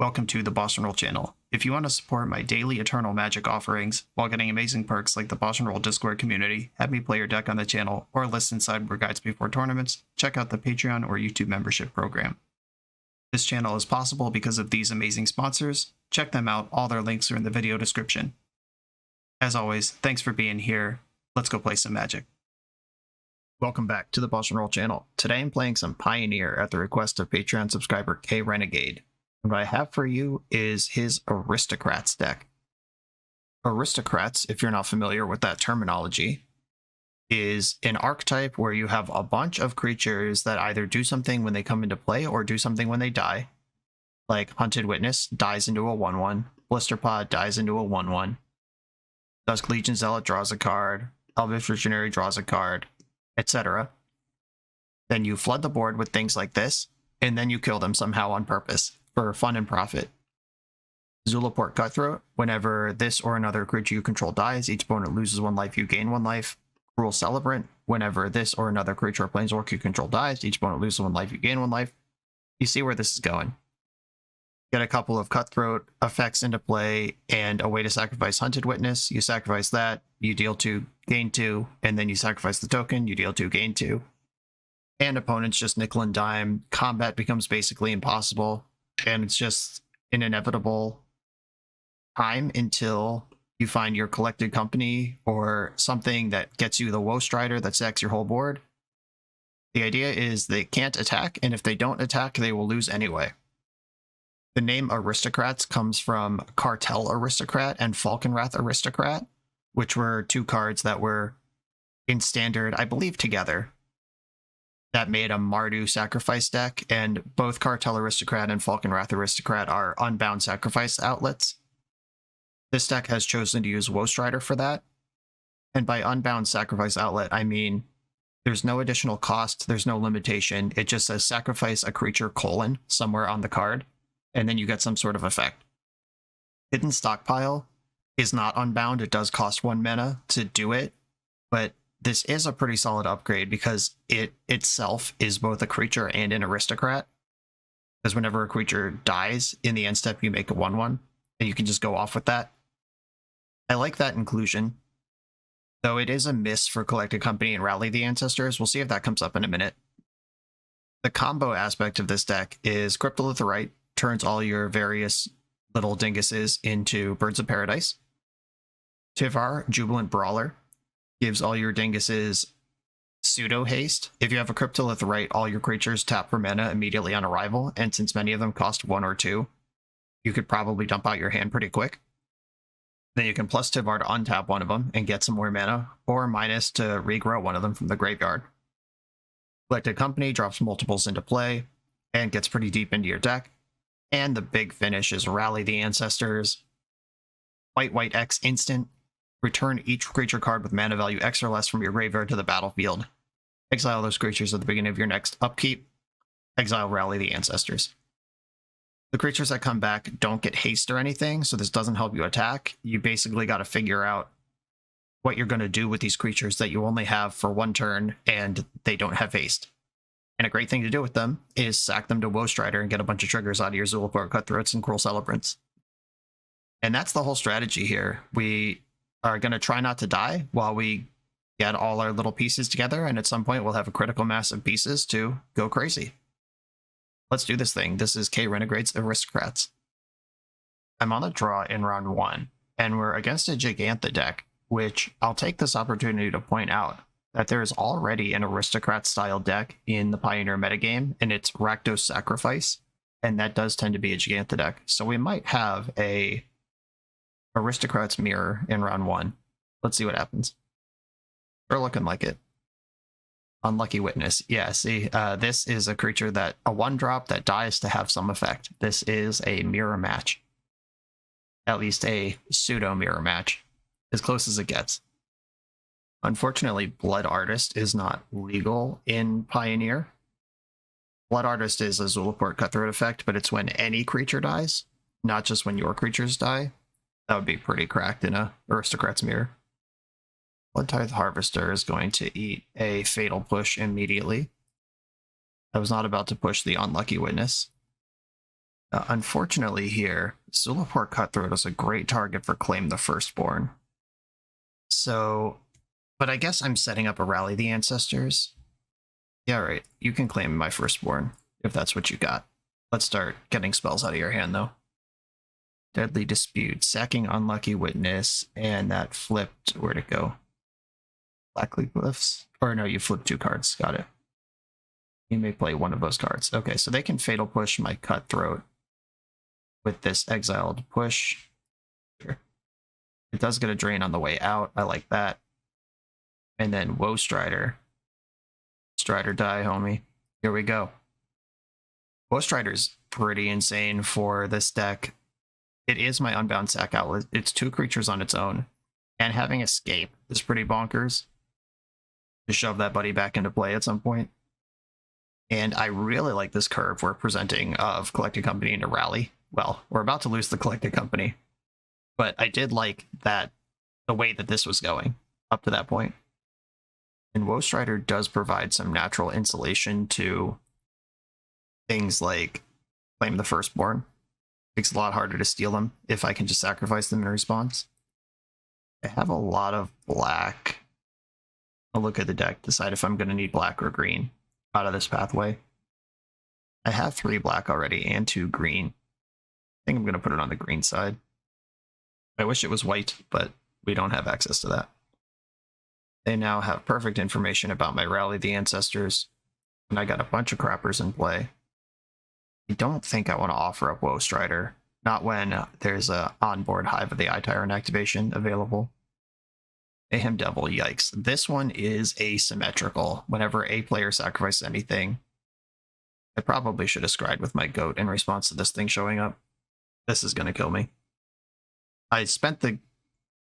Welcome to the BoshNRoll channel. If you want to support my daily Eternal Magic offerings while getting amazing perks like the BoshNRoll Discord community, have me play your deck on the channel, or listen sideboard guides before tournaments, check out the Patreon or YouTube membership program. This channel is possible because of these amazing sponsors. Check them out, all their links are in the video description. As always, thanks for being here. Let's go play some Magic. Welcome back to the BoshNRoll channel. Today I'm playing some Pioneer at the request of Patreon subscriber K Renegade. What I have for you is his Aristocrats deck. Aristocrats, if you're not familiar with that terminology, is an archetype where you have a bunch of creatures that either do something when they come into play or do something when they die. Like Hunted Witness dies into a 1/1, Blisterpod dies into a 1/1, Dusk Legion Zealot draws a card, Elvish Visionary draws a card, etc. Then you flood the board with things like this, and then you kill them somehow on purpose for fun and profit. Zulaport Cutthroat, whenever this or another creature you control dies, each opponent loses 1 life, you gain 1 life. Cruel Celebrant, whenever this or another creature or planeswalker you control dies, each opponent loses 1 life, you gain 1 life. You see where this is going. Get a couple of Cutthroat effects into play, and a way to sacrifice Hunted Witness. You sacrifice that, you deal 2, gain 2, and then you sacrifice the token, you deal 2, gain 2. And opponents just nickel and dime. Combat becomes basically impossible. And it's just an inevitable time until you find your collected company or something that gets you the Woe Strider that sacks your whole board. The idea is they can't attack, and if they don't attack, they will lose anyway. The name Aristocrats comes from Cartel Aristocrat and Falconwrath Aristocrat, which were 2 cards that were in Standard, I believe, together, that made a Mardu sacrifice deck, and both Cartel Aristocrat and Falconwrath Aristocrat are unbound sacrifice outlets. This deck has chosen to use Woe Strider for that, and by unbound sacrifice outlet, I mean there's no additional cost, there's no limitation, it just says sacrifice a creature : somewhere on the card, and then you get some sort of effect. Hidden Stockpile is not unbound, it does cost 1 mana to do it, but this is a pretty solid upgrade because it itself is both a creature and an aristocrat. Because whenever a creature dies, in the end step you make a 1/1, and you can just go off with that. I like that inclusion, though it is a miss for Collected Company and Rally the Ancestors. We'll see if that comes up in a minute. The combo aspect of this deck is Cryptolith Rite turns all your various little dinguses into Birds of Paradise. Tivar, Jubilant Brawler, gives all your dinguses pseudo haste. If you have a Cryptolith Rite, all your creatures tap for mana immediately on arrival, and since many of them cost 1 or 2, you could probably dump out your hand pretty quick. Then you can plus Tivar to untap one of them and get some more mana, or minus to regrow one of them from the graveyard. Collected Company drops multiples into play and gets pretty deep into your deck. And the big finish is Rally the Ancestors. White X instant. Return each creature card with mana value X or less from your graveyard to the battlefield. Exile those creatures at the beginning of your next upkeep. Exile Rally the Ancestors. The creatures that come back don't get haste or anything, so this doesn't help you attack. You basically got to figure out what you're going to do with these creatures that you only have for 1 turn, and they don't have haste. And a great thing to do with them is sack them to Woe Strider and get a bunch of triggers out of your Zulaport Cutthroats and Cruel Celebrants. And that's the whole strategy here. We are going to try not to die while we get all our little pieces together, and at some point we'll have a critical mass of pieces to go crazy. Let's do this thing. This is K Renegade's Aristocrats. I'm on the draw in round 1, and we're against a Gigantha deck, which I'll take this opportunity to point out that there is already an Aristocrat-style deck in the Pioneer metagame, and it's Rakdos Sacrifice, and that does tend to be a Gigantha deck. So we might have a Aristocrats mirror in round 1. Let's see what happens. They're looking like it. Unlucky Witness. Yeah, see, this is a creature that, a 1-drop that dies to have some effect. This is a mirror match. At least a pseudo-mirror match. As close as it gets. Unfortunately, Blood Artist is not legal in Pioneer. Blood Artist is a Zulaport Cutthroat effect, but it's when any creature dies, not just when your creatures die. That would be pretty cracked in a Aristocrat's mirror. Bloodtithe Harvester is going to eat a Fatal Push immediately. I was not about to push the Unlucky Witness. Unfortunately here, Zulaport Cutthroat is a great target for Claim the Firstborn. So, but I guess I'm setting up a Rally the Ancestors. Yeah, right. You can claim my Firstborn, if that's what you got. Let's start getting spells out of your hand, though. Deadly Dispute, sacking Unlucky Witness, and that flipped, where'd it go? Blackleaf Glyphs? Or no, you flipped 2 cards, got it. You may play one of those cards. Okay, so they can Fatal Push my Cutthroat with this exiled push. Sure. It does get a drain on the way out, I like that. And then Woe Strider. Strider die, homie. Here we go. Woe Strider's pretty insane for this deck. It is my Unbound Sack Outlet. It's 2 creatures on its own. And having Escape is pretty bonkers. To shove that buddy back into play at some point. And I really like this curve we're presenting of Collected Company into Rally. Well, we're about to lose the Collected Company. But I did like that, the way that this was going up to that point. And Woe Strider does provide some natural insulation to things like Claim the Firstborn. Makes it a lot harder to steal them if I can just sacrifice them in response. I have a lot of black. I'll look at the deck, decide if I'm going to need black or green out of this pathway. I have 3 black already and 2 green. I think I'm going to put it on the green side. I wish it was white, but we don't have access to that. They now have perfect information about my Rally the Ancestors, and I got a bunch of crappers in play. I don't think I want to offer up Woe Strider, not when there's a onboard Hive of the Eye Tyrant activation available. Mayhem Devil, yikes. This one is asymmetrical. Whenever a player sacrifices anything, I probably should have scryed with my goat in response to this thing showing up. This is going to kill me. I spent the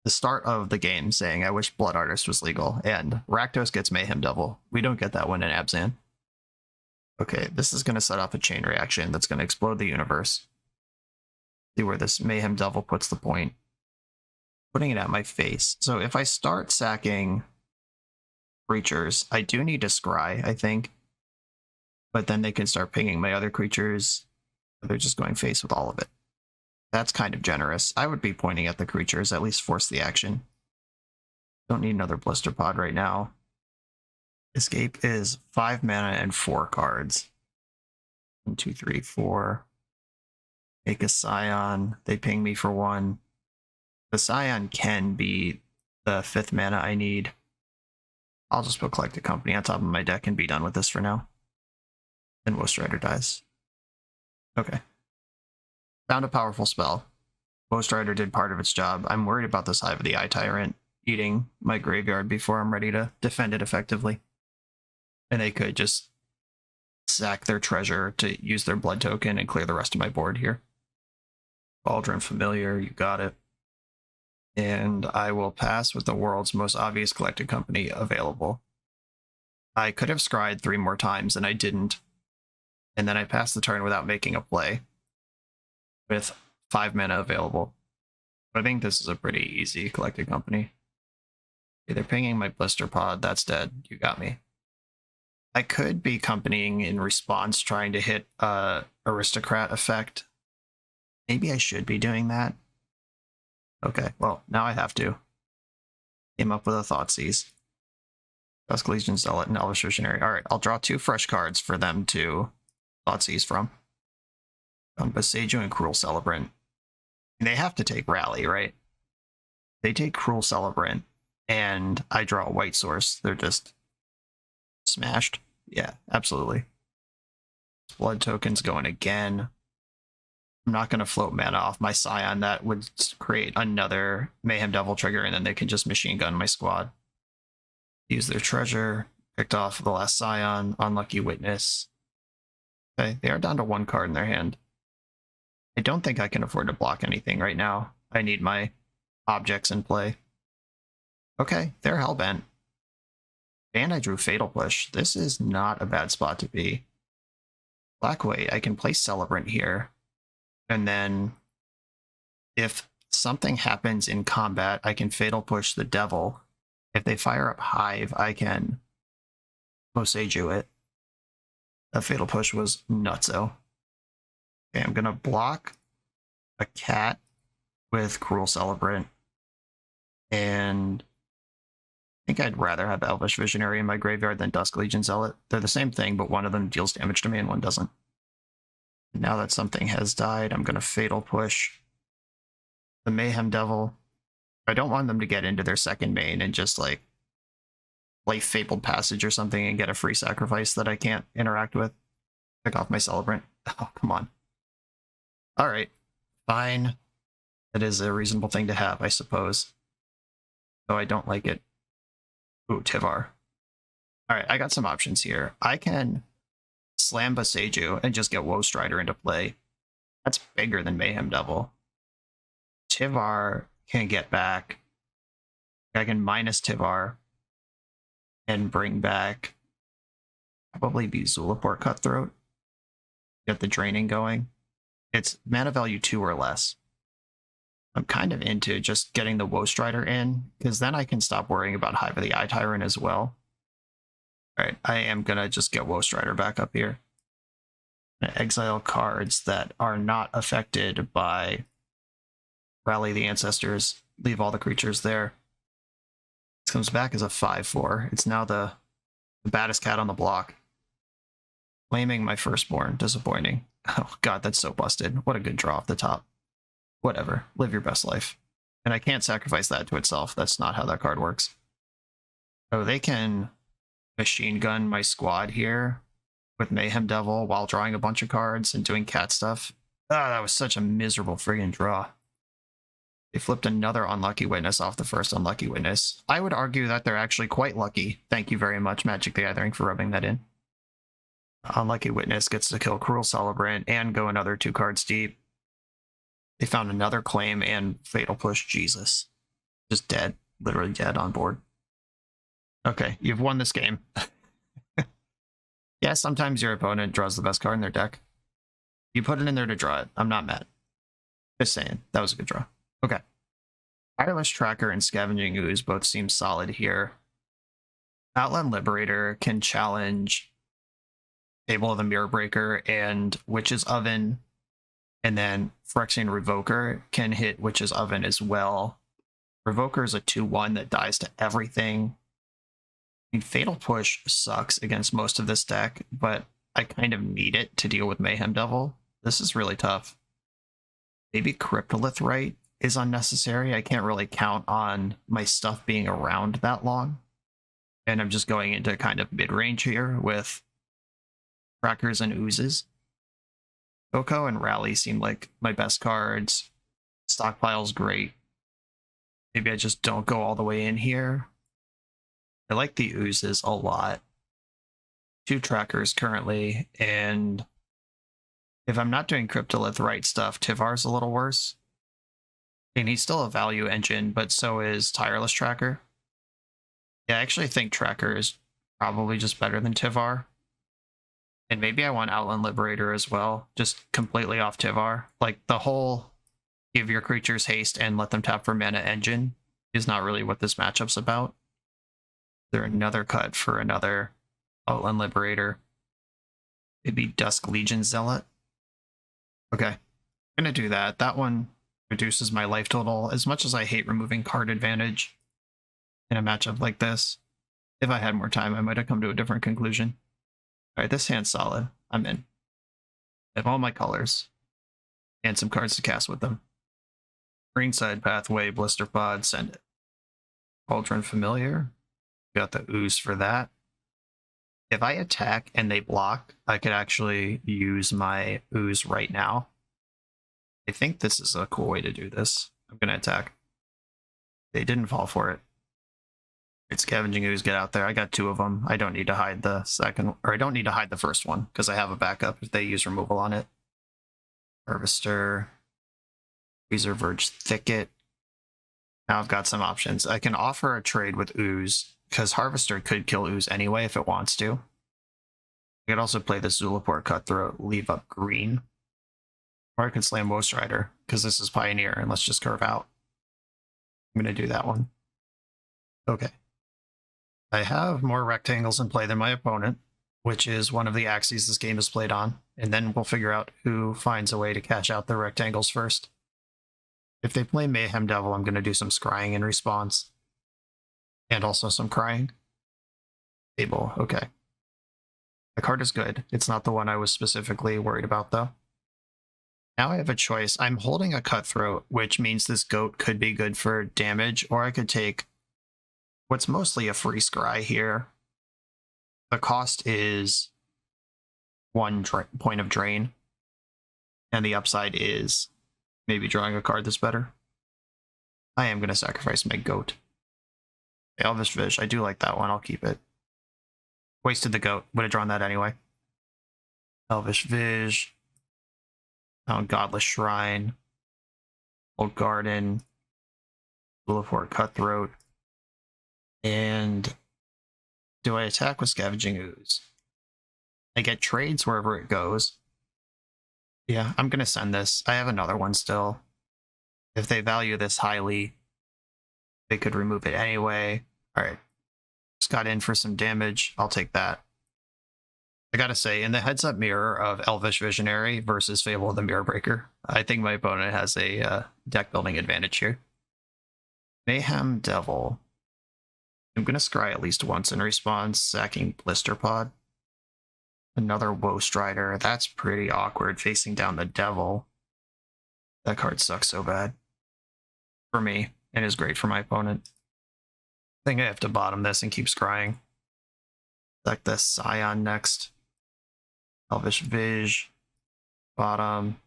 start of the game saying I wish Blood Artist was legal, and Rakdos gets Mayhem Devil. We don't get that one in Abzan. Okay, this is going to set off a chain reaction that's going to explode the universe. See where this Mayhem Devil puts the point. Putting it at my face. So if I start sacking creatures, I do need to scry, I think. But then they can start pinging my other creatures. They're just going face with all of it. That's kind of generous. I would be pointing at the creatures, at least force the action. Don't need another Blister Pod right now. Escape is 5 mana and 4 cards. 1, 2, 3, 4. Make a Scion. They ping me for 1. The Scion can be the 5th mana I need. I'll just put Collected Company on top of my deck and be done with this for now. Then Woe Strider dies. Okay. Found a powerful spell. Woe Strider did part of its job. I'm worried about this Hive of the Eye Tyrant eating my graveyard before I'm ready to defend it effectively. And they could just sack their treasure to use their blood token and clear the rest of my board here. Baldrin Familiar, you got it. And I will pass with the world's most obvious Collected Company available. I could have scryed 3 more times and I didn't. And then I passed the turn without making a play with 5 mana available. But I think this is a pretty easy Collected Company. Okay, they're pinging my Blister Pod. That's dead. You got me. I could be companying in response, trying to hit Aristocrat effect. Maybe I should be doing that. Okay, well, now I have to. Came up with a Thoughtseize. Dusk Legion Zealot and Elvish Visionary. Alright, I'll draw 2 fresh cards for them to Thoughtseize from. Boseiju and Cruel Celebrant. And they have to take Rally, right? They take Cruel Celebrant, and I draw a white source. They're just smashed. Yeah, absolutely. Blood tokens going again. I'm not going to float mana off my Scion. That would create another Mayhem Devil trigger, and then they can just machine gun my squad. Use their treasure. Picked off the last Scion. Unlucky Witness. Okay, they are down to 1 card in their hand. I don't think I can afford to block anything right now. I need my objects in play. Okay, they're hellbent. And I drew Fatal Push. This is not a bad spot to be. Black White, I can play Celebrant here. And then if something happens in combat, I can Fatal Push the Devil. If they fire up Hive, I can Boseiju it. That Fatal Push was nutso. Okay, I'm gonna block a cat with Cruel Celebrant. And I think I'd rather have Elvish Visionary in my graveyard than Dusk Legion Zealot. They're the same thing, but one of them deals damage to me and one doesn't. Now that something has died, I'm gonna Fatal Push the Mayhem Devil. I don't want them to get into their second main and just like play Fabled Passage or something and get a free sacrifice that I can't interact with. Pick off my Celebrant. Oh, come on. Alright, fine. That is a reasonable thing to have, I suppose. Though I don't like it. Ooh, Tivar. Alright, I got some options here. I can slam Boseiju and just get Woe Strider into play. That's bigger than Mayhem Devil. Tivar can get back. I can minus Tivar and bring back probably be Zulaport Cutthroat. Get the draining going. It's mana value 2 or less. I'm kind of into just getting the Woe Strider in, because then I can stop worrying about Hive of the Eye Tyrant as well. Alright, I am gonna just get Woe Strider back up here. Exile cards that are not affected by Rally the Ancestors. Leave all the creatures there. This comes back as a 5/4. It's now the baddest cat on the block. Claiming my firstborn. Disappointing. Oh god, that's so busted. What a good draw off the top. Whatever. Live your best life. And I can't sacrifice that to itself. That's not how that card works. Oh, they can machine gun my squad here with Mayhem Devil while drawing a bunch of cards and doing cat stuff. Ah, that was such a miserable friggin' draw. They flipped another Unlucky Witness off the first Unlucky Witness. I would argue that they're actually quite lucky. Thank you very much, Magic the Gathering, for rubbing that in. Unlucky Witness gets to kill Cruel Celebrant and go another 2 cards deep. They found another claim and Fatal Push. Jesus. Just dead. Literally dead on board. Okay, you've won this game. Yeah, sometimes your opponent draws the best card in their deck. You put it in there to draw it. I'm not mad. Just saying. That was a good draw. Okay. Tireless Tracker and Scavenging Ooze both seem solid here. Outland Liberator can challenge Table of the Mirror Breaker and Witch's Oven. And then Phyrexian Revoker can hit Witch's Oven as well. Revoker is a 2/1 that dies to everything. I mean, Fatal Push sucks against most of this deck, but I kind of need it to deal with Mayhem Devil. This is really tough. Maybe Cryptolith Rite is unnecessary. I can't really count on my stuff being around that long. And I'm just going into kind of mid-range here with Trackers and Oozes. CoCo and Rally seem like my best cards. Stockpile's great. Maybe I just don't go all the way in here. I like the Oozes a lot. 2 Trackers currently, and if I'm not doing Cryptolith Rite stuff, Tivar's a little worse. And he's still a value engine, but so is Tireless Tracker. Yeah, I actually think Tracker is probably just better than Tivar. And maybe I want Outland Liberator as well, just completely off Tivar. Like, the whole give your creatures haste and let them tap for mana engine is not really what this matchup's about. Is there another cut for another Outland Liberator? Maybe Dusk Legion Zealot? Okay, I'm gonna do that. That one reduces my life total. As much as I hate removing card advantage in a matchup like this, if I had more time, I might have come to a different conclusion. Alright, this hand's solid. I'm in. I have all my colors. And some cards to cast with them. Greenside Pathway, Blister Pod, send it. Cauldron Familiar. Got the Ooze for that. If I attack and they block, I could actually use my Ooze right now. I think this is a cool way to do this. I'm going to attack. They didn't fall for it. It's Scavenging Ooze, get out there. I got 2 of them. I don't need to hide the second, or I don't need to hide the first one, because I have a backup if they use removal on it. Harvester. Weezer Verge Thicket. Now I've got some options. I can offer a trade with Ooze, because Harvester could kill Ooze anyway if it wants to. I could also play the Zulaport Cutthroat, leave up green. Or I could slam Woe Strider, because this is Pioneer, and let's just curve out. I'm going to do that one. Okay. I have more rectangles in play than my opponent, which is one of the axes this game is played on, and then we'll figure out who finds a way to cash out the rectangles first. If they play Mayhem Devil, I'm going to do some scrying in response. And also some crying. Table, okay. The card is good. It's not the one I was specifically worried about, though. Now I have a choice. I'm holding a Cutthroat, which means this goat could be good for damage, or I could take what's mostly a free scry here. The cost is 1 point of drain, and the upside is maybe drawing a card that's better. I am going to sacrifice my goat. Elvish Vish, I do like that one. I'll keep it. Wasted the goat. Would have drawn that anyway. Elvish Vish. Godless Shrine. Old Garden. Boulevard Cutthroat. And do I attack with Scavenging Ooze? I get trades wherever it goes. Yeah, I'm going to send this. I have another one still. If they value this highly, they could remove it anyway. Alright. Just got in for some damage. I'll take that. I gotta say, in the heads-up mirror of Elvish Visionary versus Fable of the Mirror Breaker, I think my opponent has a deck-building advantage here. Mayhem Devil. I'm gonna scry at least once in response, sacking Blister Pod. Another Woe Strider. That's pretty awkward, facing down the Devil. That card sucks so bad. For me, and is great for my opponent. I think I have to bottom this and keep scrying. Sack this Scion next. Elvish Vish. Bottom.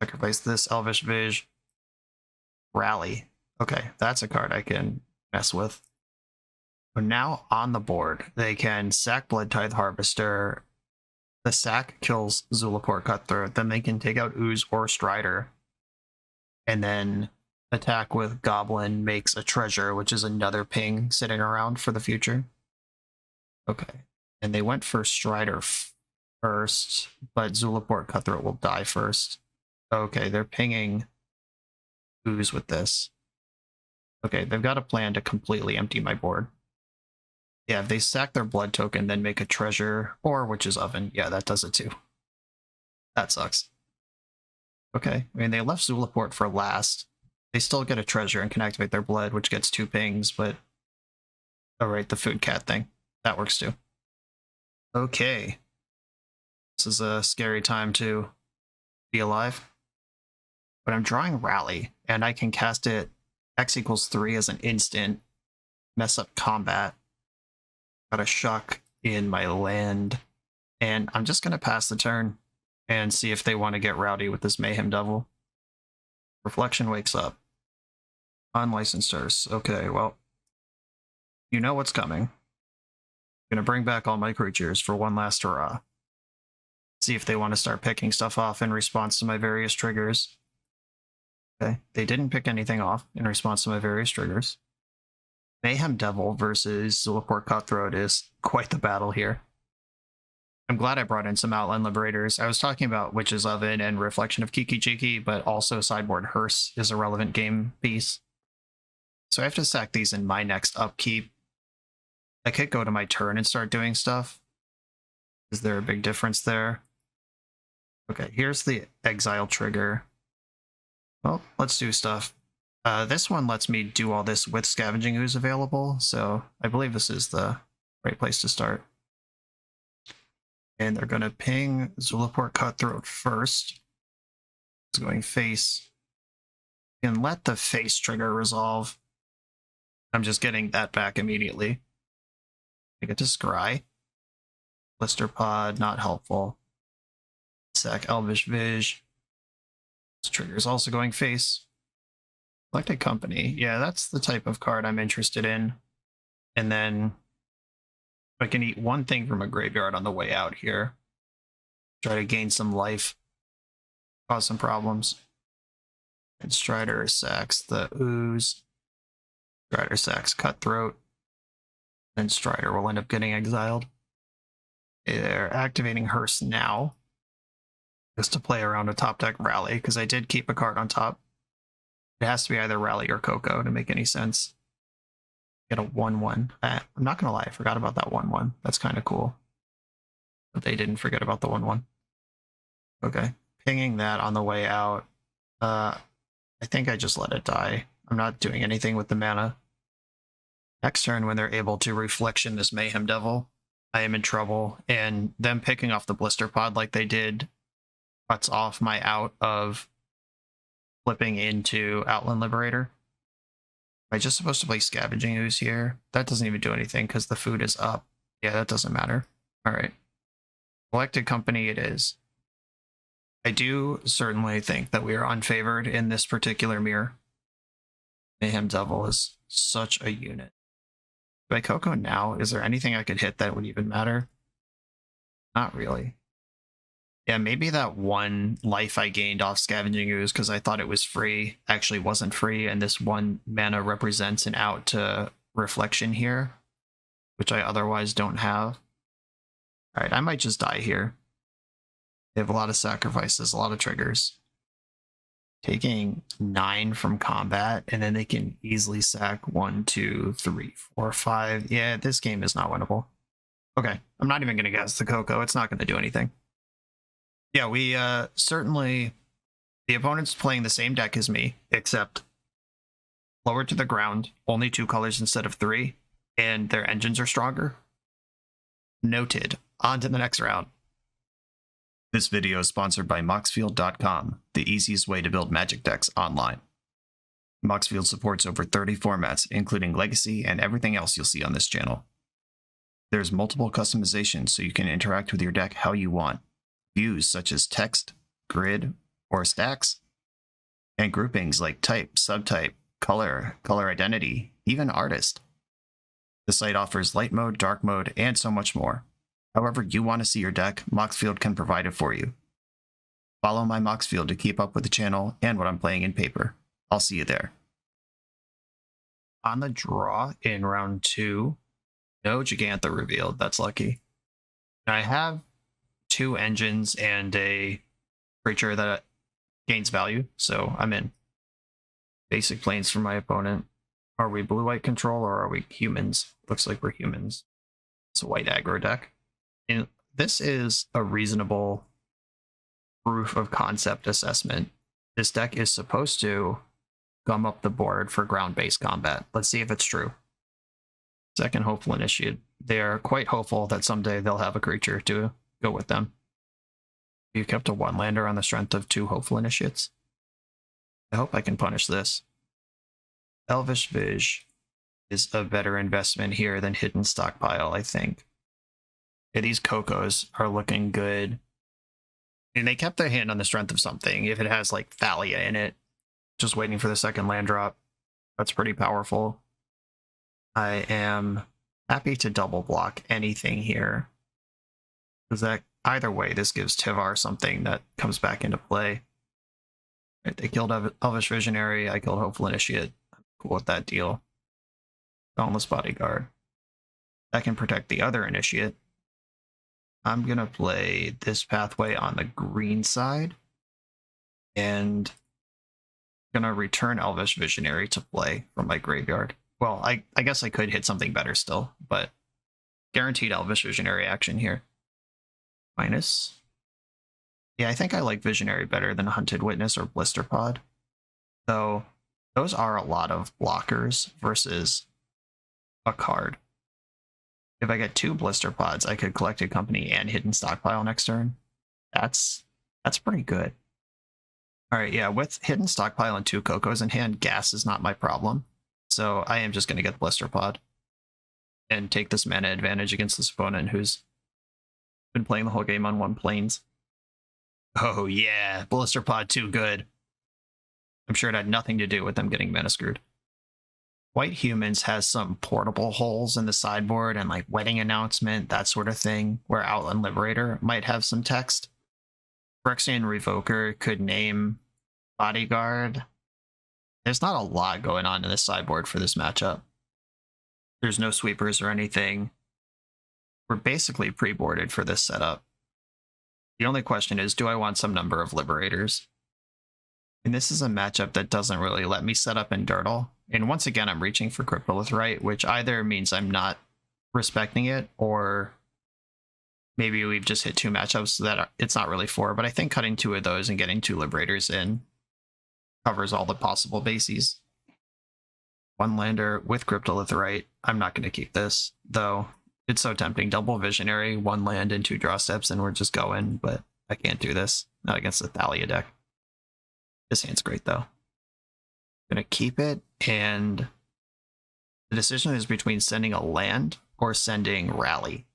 Sacrifice this Elvish Vish. Rally. Okay, that's a card I can mess with. So now on the board, they can sack Blood Tithe Harvester. The sack kills Zulaport Cutthroat. Then they can take out Ooze or Strider. And then attack with Goblin makes a treasure, which is another ping sitting around for the future. Okay. And they went for Strider first, but Zulaport Cutthroat will die first. Okay, they're pinging Ooze with this. Okay, they've got a plan to completely empty my board. Yeah, if they sack their blood token, then make a treasure or Witch's Oven. Yeah, that does it too. That sucks. Okay, I mean, they left Zulaport for last. They still get a treasure and can activate their blood, which gets 2 pings, but... Alright, the food cat thing. That works too. Okay. This is a scary time to be alive. But I'm drawing Rally, and I can cast it X=3 as an instant, mess up combat. Got a shock in my land, and I'm just going to pass the turn and see if they want to get rowdy with this Mayhem Devil. Reflection wakes up. Unlicensed Hearse. Okay, well, you know what's coming. I'm going to bring back all my creatures for one last hurrah. See if they want to start picking stuff off in response to my various triggers. Okay, they didn't pick anything off in response to my various triggers. Mayhem Devil versus Zulaport Cutthroat is quite the battle here. I'm glad I brought in some Outland Liberators. I was talking about Witch's Oven and Reflection of Kiki Jiki, but also Sideboard Hearse is a relevant game piece. So I have to sack these in my next upkeep. I could go to my turn and start doing stuff. Is there a big difference there? Okay, here's the exile trigger. Well, let's do stuff. This one lets me do all this with Scavenging Ooze available, so I believe this is the right place to start. And they're going to ping Zulaport Cutthroat first. It's going face. And let the face trigger resolve. I'm just getting that back immediately. I get to scry. Blister Pod, not helpful. Sack Elvish Vish. This trigger is also going face. Collected Company. Yeah, that's the type of card I'm interested in. And then I can eat one thing from a graveyard on the way out here. Try to gain some life. Cause some problems. And Strider sacks the Ooze. Strider sacks Cutthroat. Then Strider will end up getting exiled. They're activating Hearse now. Just to play around a top deck Rally, because I did keep a card on top. It has to be either Rally or CoCo to make any sense. Get a 1/1. I'm not going to lie, I forgot about that 1/1. That's kind of cool. but they didn't forget about the 1/1. Okay, pinging that on the way out. I think I just let it die. I'm not doing anything with the mana. Next turn, when they're able to Reflection this Mayhem Devil, I am in trouble, and them picking off the Blister Pod like they did cuts off my out of flipping into Outland Liberator. Am I just supposed to play Scavenging Ooze here? That doesn't even do anything because the food is up. Yeah, that doesn't matter. Alright. Collected Company it is. I do certainly think that we are unfavored in this particular mirror. Mayhem Devil is such a unit. Do I CoCo now? Is there anything I could hit that would even matter? Not really. Yeah, maybe that one life I gained off Scavenging Ooze because I thought it was free actually wasn't free, and this 1 mana represents an out to Reflection here, which I otherwise don't have. Alright, I might just die here. They have a lot of sacrifices, a lot of triggers. Taking 9 from combat, and then they can easily sack 1, 2, 3, 4, 5. Yeah, this game is not winnable. Okay, I'm not even going to guess the CoCo. It's not going to do anything. Yeah, we certainly... The opponent's playing the same deck as me, except lower to the ground, only 2 colors instead of 3, and their engines are stronger. Noted. On to the next round. This video is sponsored by Moxfield.com, the easiest way to build Magic decks online. Moxfield supports over 30 formats, including Legacy and everything else you'll see on this channel. There's multiple customizations so you can interact with your deck how you want. Views such as text, grid, or stacks, and groupings like type, subtype, color, color identity, even artist. The site offers light mode, dark mode, and so much more. However you want to see your deck, Moxfield can provide it for you. Follow my Moxfield to keep up with the channel and what I'm playing in paper. I'll see you there. On the draw in round 2, no Gigantha revealed. That's lucky. I have 2 engines and a creature that gains value, so I'm in. Basic planes for my opponent. Are we blue-white control or are we humans? Looks like we're humans. It's a white aggro deck. And this is a reasonable proof of concept assessment. This deck is supposed to gum up the board for ground-based combat. Let's see if it's true. Second Hopeful Initiate. They are quite hopeful that someday they'll have a creature to go with them. You kept a 1-lander on the strength of 2 Hopeful Initiates. I hope I can punish this. Elvish Viz is a better investment here than Hidden Stockpile, I think. Yeah, these CoCos are looking good. And they kept their hand on the strength of something. If it has, like, Thalia in it, just waiting for the second land drop. That's pretty powerful. I am happy to double block anything here. Because that, either way, this gives Tivar something that comes back into play. Right, they killed Elvish Visionary, I killed Hopeful Initiate. I'm cool with that deal. Dauntless Bodyguard. That can protect the other Initiate. I'm going to play this pathway on the green side. And I'm going to return Elvish Visionary to play from my graveyard. Well, I guess I could hit something better still, but guaranteed Elvish Visionary action here. Minus. Yeah, I think I like Visionary better than Hunted Witness or Blister Pod. Though, those are a lot of blockers versus a card. If I get 2 Blister Pods, I could Collected Company and Hidden Stockpile next turn. That's pretty good. Alright, yeah, with Hidden Stockpile and 2 CoCos in hand, gas is not my problem. So I am just going to get Blister Pod. And take this mana advantage against this opponent who's been playing the whole game on 1 planes. Oh yeah, Blister Pod too good. I'm sure it had nothing to do with them getting mana screwed. White Humans has some portable holes in the sideboard and like wedding announcement, that sort of thing, where Outland Liberator might have some text. Phyrexian Revoker could name Bodyguard. There's not a lot going on in this sideboard for this matchup. There's no sweepers or anything. We're basically pre-boarded for this setup. The only question is, do I want some number of Liberators? And this is a matchup that doesn't really let me set up in Dirtle. And once again, I'm reaching for Cryptolith Rite, which either means I'm not respecting it or maybe we've just hit 2 matchups that it's not really 4, but I think cutting 2 of those and getting 2 Liberators in covers all the possible bases. 1 lander with Cryptolith Rite. I'm not going to keep this, though. It's so tempting. Double Visionary, 1 land and 2 draw steps, and we're just going, but I can't do this. Not against the Thalia deck. This hand's great, though. Gonna keep it, and the decision is between sending a land or sending Rally.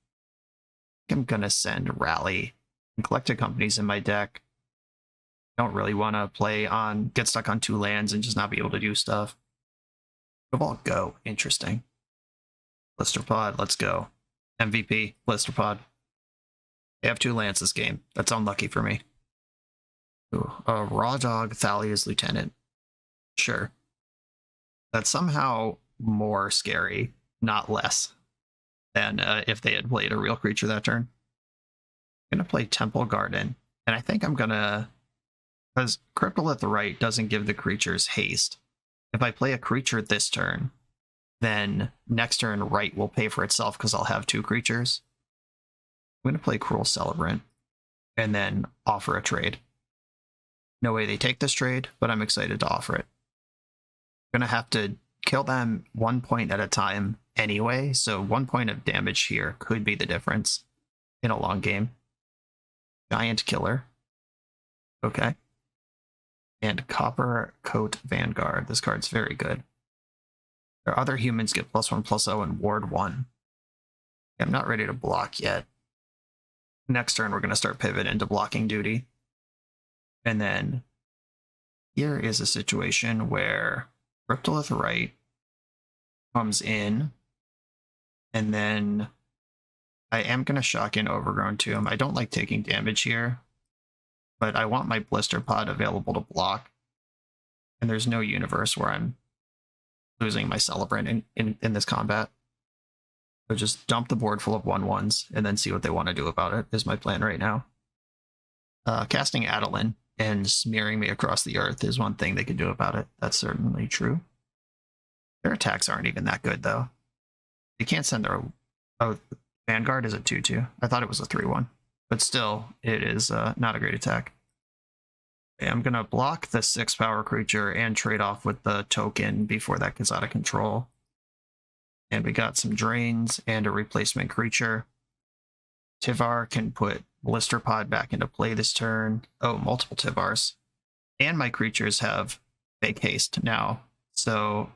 I think I'm gonna send Rally. Collected Companies in my deck. Don't really want to get stuck on 2 lands and just not be able to do stuff. All go. Interesting. Blisterpod, let's go. MVP, Blisterpod. They have 2 lands this game. That's unlucky for me. Ooh, Raw Dog, Thalia's Lieutenant. Sure. That's somehow more scary, not less, than if they had played a real creature that turn. I'm going to play Temple Garden, and I think I'm going to... Because Cryptolith Rite doesn't give the creatures haste. If I play a creature this turn, then next turn Rite will pay for itself because I'll have 2 creatures. I'm going to play Cruel Celebrant, and then offer a trade. No way they take this trade, but I'm excited to offer it. I'm going to have to kill them 1 point at a time anyway, so 1 point of damage here could be the difference in a long game. Giant Killer. Okay. And Copper Coat Vanguard. This card's very good. Their other humans get +1/+0 and Ward 1. I'm not ready to block yet. Next turn, we're going to start pivot into blocking duty. And then here is a situation where Cryptolith Rite comes in, and then I am going to shock in Overgrown Tomb. I don't like taking damage here, but I want my Blister Pod available to block. And there's no universe where I'm losing my Celebrant in this combat. So just dump the board full of 1/1s and then see what they want to do about it is my plan right now. Casting Adeline and smearing me across the earth is one thing they could do about it. That's certainly true. Their attacks aren't even that good, though. They can't send their... Oh, Vanguard is a 2/2. I thought it was a 3/1. But still, it is not a great attack. Okay, I'm going to block the 6-power creature and trade off with the token before that gets out of control. And we got some drains and a replacement creature. Tivar can put Blister Pod back into play this turn. Oh, multiple Tivars. And my creatures have fake haste now. So,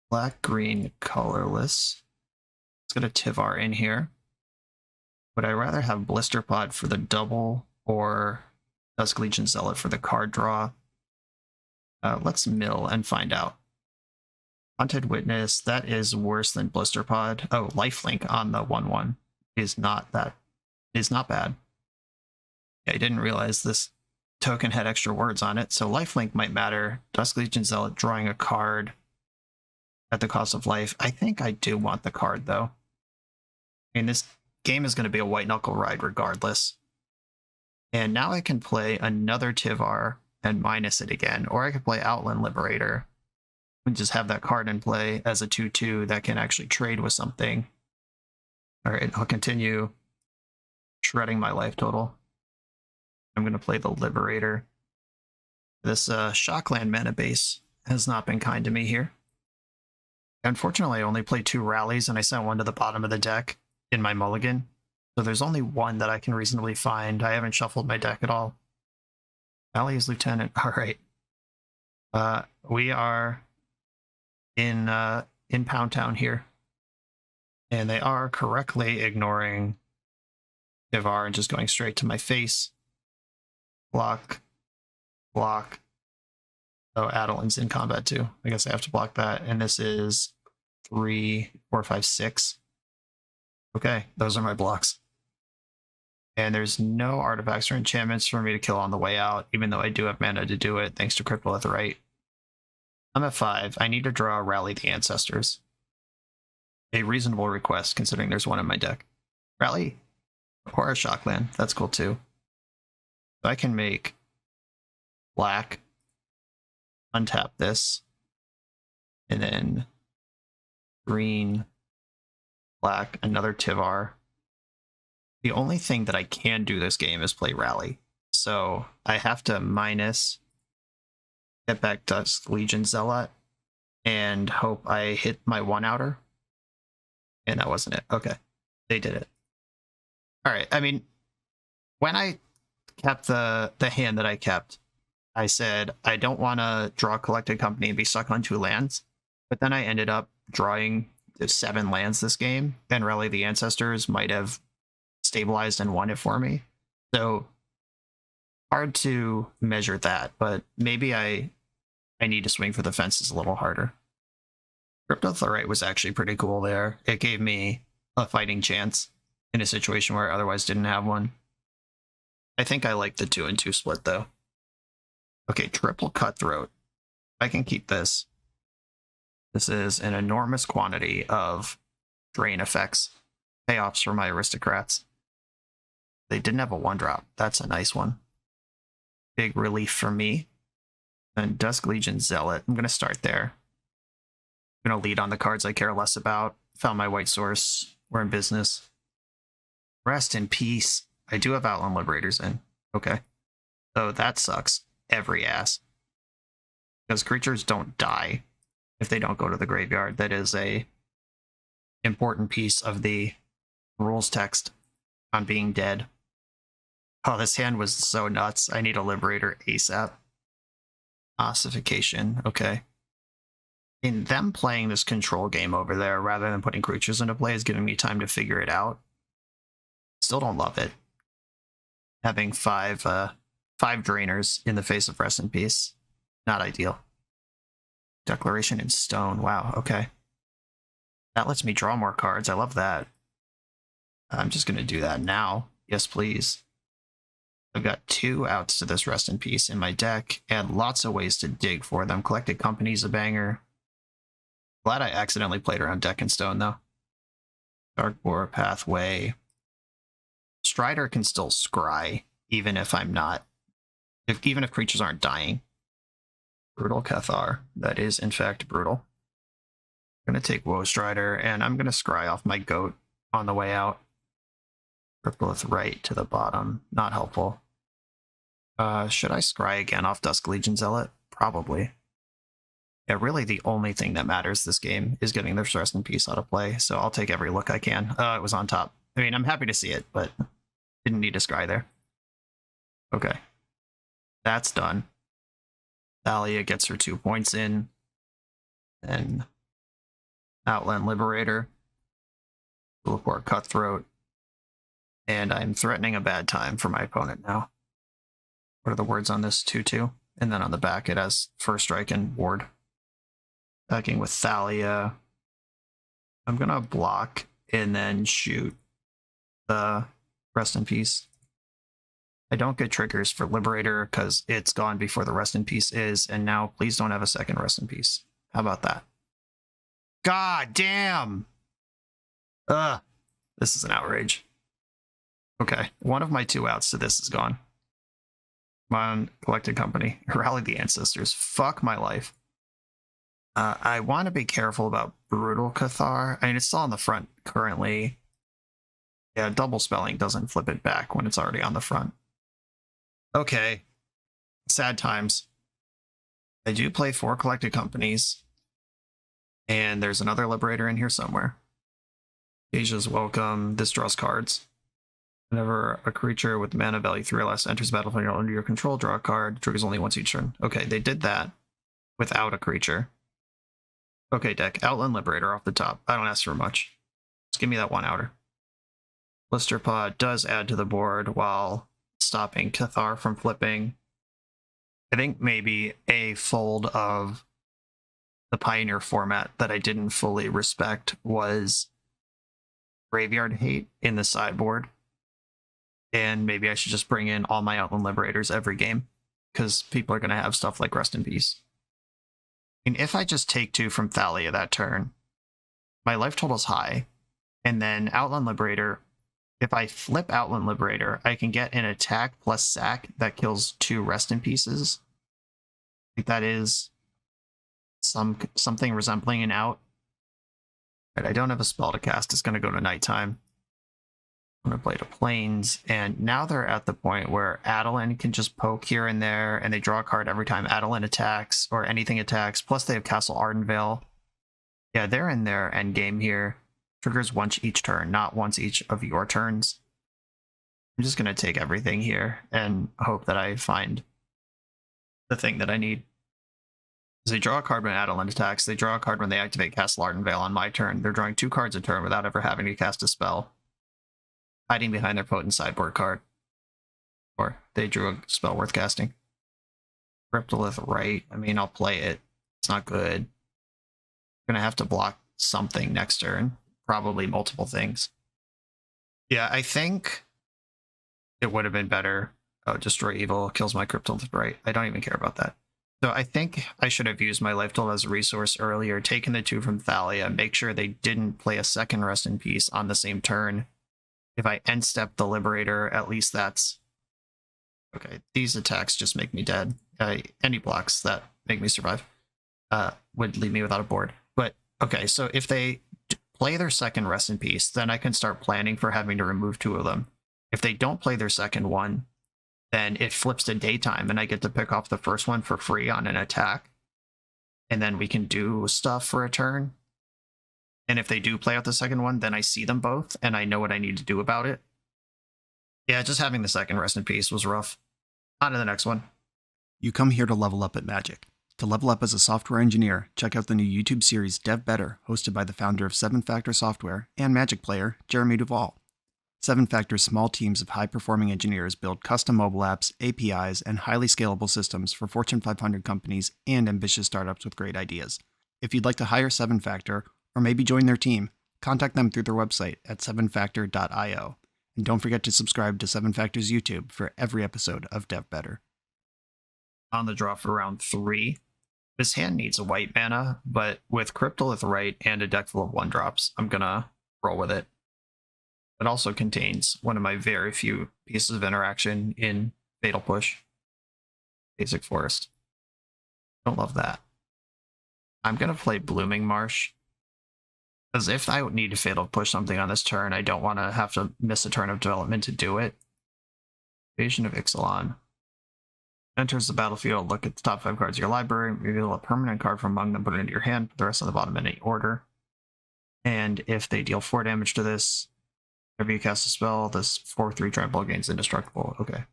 black-green colorless. Let's get a Tivar in here. Would I rather have Blister Pod for the double or Dusk Legion Zealot for the card draw? Let's mill and find out. Haunted Witness, that is worse than Blister Pod. Oh, Lifelink on the 1/1 is not bad. Yeah, I didn't realize this token had extra words on it, so Lifelink might matter. Dusk Legion Zealot drawing a card at the cost of life. I think I do want the card, though. I mean, this game is going to be a white knuckle ride regardless. And now I can play another Tivar and minus it again, or I could play Outland Liberator and just have that card in play as a 2/2 that can actually trade with something. All right, I'll continue shredding my life total. I'm going to play the Liberator. This Shockland mana base has not been kind to me here. Unfortunately, I only played 2 rallies, and I sent one to the bottom of the deck in my mulligan. So there's only one that I can reasonably find. I haven't shuffled my deck at all. Valley's Lieutenant. All right. We are in Pound Town here. And they are correctly ignoring Tivar and just going straight to my face. Block. Block. Oh, Adeline's in combat too. I guess I have to block that. And this is 3, 4, 5, 6. Okay, those are my blocks. And there's no artifacts or enchantments for me to kill on the way out, even though I do have mana to do it, thanks to Cryptolith Rite. I'm at 5. I need to draw Rally the Ancestors. A reasonable request, considering there's one in my deck. Rally or a Shockland, that's cool too. So I can make black, untap this, and then green, black, another Tivar, The only thing that I can do this game is play Rally. So I have to minus get back Dusk Legion Zealot and hope I hit my 1-outer. And that wasn't it. Okay. They did it. Alright, I mean, when I kept the hand that I kept, I said I don't want to draw Collected Company and be stuck on 2 lands. But then I ended up drawing 7 lands this game, and Rally the Ancestors might have stabilized and won it for me. So hard to measure that, but maybe I need to swing for the fences a little harder. Cryptolith Rite was actually pretty cool there. It gave me a fighting chance in a situation where I otherwise didn't have one. I think I like the 2-2 split though. Okay, triple Cutthroat. I can keep this. This is an enormous quantity of drain effects. Payoffs for my Aristocrats. They didn't have a 1-drop. That's a nice one. Big relief for me. And Dusk Legion Zealot. I'm going to start there. I'm going to lead on the cards I care less about. Found my white source. We're in business. Rest in peace. I do have Outland Liberators in. Okay. So that sucks. Every ass. Because creatures don't die if they don't go to the graveyard. That is a important piece of the rules text on being dead. Oh, this hand was so nuts. I need a Liberator ASAP. Ossification. Okay. In them playing this control game over there rather than putting creatures into play is giving me time to figure it out. Still don't love it. Having 5 drainers in the face of Rest in Peace. Not ideal. Declaration in Stone. Wow, okay. That lets me draw more cards. I love that. I'm just going to do that now. Yes, please. I've got 2 outs to this Rest in Peace in my deck, and lots of ways to dig for them. Collected Company's a banger. Glad I accidentally played around Deck and Stone, though. Dark Boar, Pathway. Strider can still scry, even if I'm not. Even if creatures aren't dying. Brutal Cathar. That is, in fact, brutal. I'm going to take Woe Strider, and I'm going to scry off my goat on the way out. Cryptolith Rite to the bottom. Not helpful. Should I scry again off Dusk Legion Zealot? Probably. Yeah, really the only thing that matters this game is getting this Rest in Peace out of play, so I'll take every look I can. It was on top. I mean, I'm happy to see it, but didn't need to scry there. Okay. That's done. Thalia gets her 2 points in. Then Outland Liberator. Teleport Cutthroat. And I'm threatening a bad time for my opponent now. What are the words on this? 2-2. And then on the back it has First Strike and Ward. Attacking with Thalia. I'm going to block and then shoot the Rest in Peace. I don't get triggers for Liberator because it's gone before the Rest in Peace is, and now please don't have a second Rest in Peace. How about that? God damn! Ugh. This is an outrage. Okay, one of my 2 outs to this is gone. Come on, Collected Company. Rally the Ancestors. Fuck my life. I want to be careful about Brutal Cathar. I mean, it's still on the front currently. Yeah, double spelling doesn't flip it back when it's already on the front. Okay. Sad times. I do play 4 Collected Companies. And there's another Liberator in here somewhere. Asia's welcome. This draws cards. Whenever a creature with mana value 3 or less enters the battlefield under your control, draw a card. Triggers only once each turn. Okay, they did that without a creature. Okay, deck. Outland Liberator off the top. I don't ask for much. Just give me that 1-outer. Blister Pod does add to the board while stopping Cathar from flipping. I think maybe a fold of the Pioneer format that I didn't fully respect was Graveyard Hate in the sideboard. And maybe I should just bring in all my Outland Liberators every game, because people are going to have stuff like Rest in Peace. I mean, if I just take 2 from Thalia that turn, my life total's high, and then Outland Liberator, if I flip Outland Liberator, I can get an attack plus sack that kills 2 Rest in Pieces. I think that is something resembling an out. But I don't have a spell to cast. It's going to go to nighttime. I'm going to play to Plains, and now they're at the point where Adeline can just poke here and there, and they draw a card every time Adeline attacks, or anything attacks, plus they have Castle Ardenvale. Yeah, they're in their endgame here. Triggers once each turn, not once each of your turns. I'm just going to take everything here, and hope that I find the thing that I need. They draw a card when Adeline attacks, they draw a card when they activate Castle Ardenvale on my turn. They're drawing 2 cards a turn without ever having to cast a spell, hiding behind their potent sideboard card. Or they drew a spell worth casting. Cryptolith Rite, I mean, I'll play it. It's not good. I'm going to have to block something next turn. Probably multiple things. Yeah, I think it would have been better. Oh, Destroy Evil kills my Cryptolith Rite. I don't even care about that. So I think I should have used my Life Tool as a resource earlier, taken the 2 from Thalia, make sure they didn't play a second Rest in Peace on the same turn. If I end step the Liberator, at least that's... Okay, these attacks just make me dead. Any blocks that make me survive would leave me without a board. But, okay, so if they play their second Rest in Peace, then I can start planning for having to remove 2 of them. If they don't play their second one, then it flips to daytime, and I get to pick off the first one for free on an attack. And then we can do stuff for a turn. And if they do play out the second one, then I see them both, and I know what I need to do about it. Yeah, just having the second Rest in Peace was rough. On to the next one. You come here to level up at Magic. To level up as a software engineer, check out the new YouTube series Dev Better, hosted by the founder of 7-Factor Software and Magic player, Jeremy Duvall. 7-Factor's small teams of high-performing engineers build custom mobile apps, APIs, and highly scalable systems for Fortune 500 companies and ambitious startups with great ideas. If you'd like to hire 7-Factor, or maybe join their team, contact them through their website at 7factor.io. And don't forget to subscribe to 7-Factor's YouTube for every episode of Dev Better. On the draw for round 3, this hand needs a white mana, but with Cryptolith Rite and a deck full of 1-drops, I'm gonna roll with it. It also contains one of my very few pieces of interaction in Fatal Push. Basic Forest. Don't love that. I'm gonna play Blooming Marsh, because if I need to Fatal Push something on this turn, I don't want to have to miss a turn of development to do it. Invasion of Ixalan. Enters the battlefield, look at the top 5 cards of your library, reveal a permanent card from among them, put it into your hand, put the rest on the bottom in any order. And if they deal 4 damage to this, whenever you cast a spell, this 4/3 trample gains indestructible. Okay.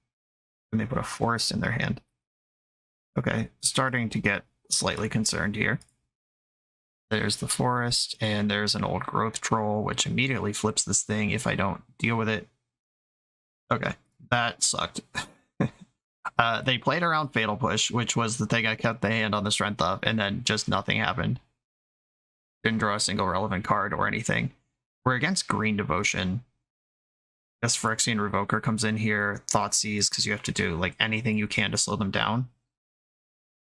And they put a forest in their hand. Okay, starting to get slightly concerned here. There's the forest, and there's an old growth troll, which immediately flips this thing if I don't deal with it. Okay, that sucked. They played around Fatal Push, which was the thing I kept the hand on the strength of, and then just nothing happened. Didn't draw a single relevant card or anything. We're against Green Devotion. Guess Phyrexian Revoker comes in here, Thoughtseize, because you have to do like anything you can to slow them down.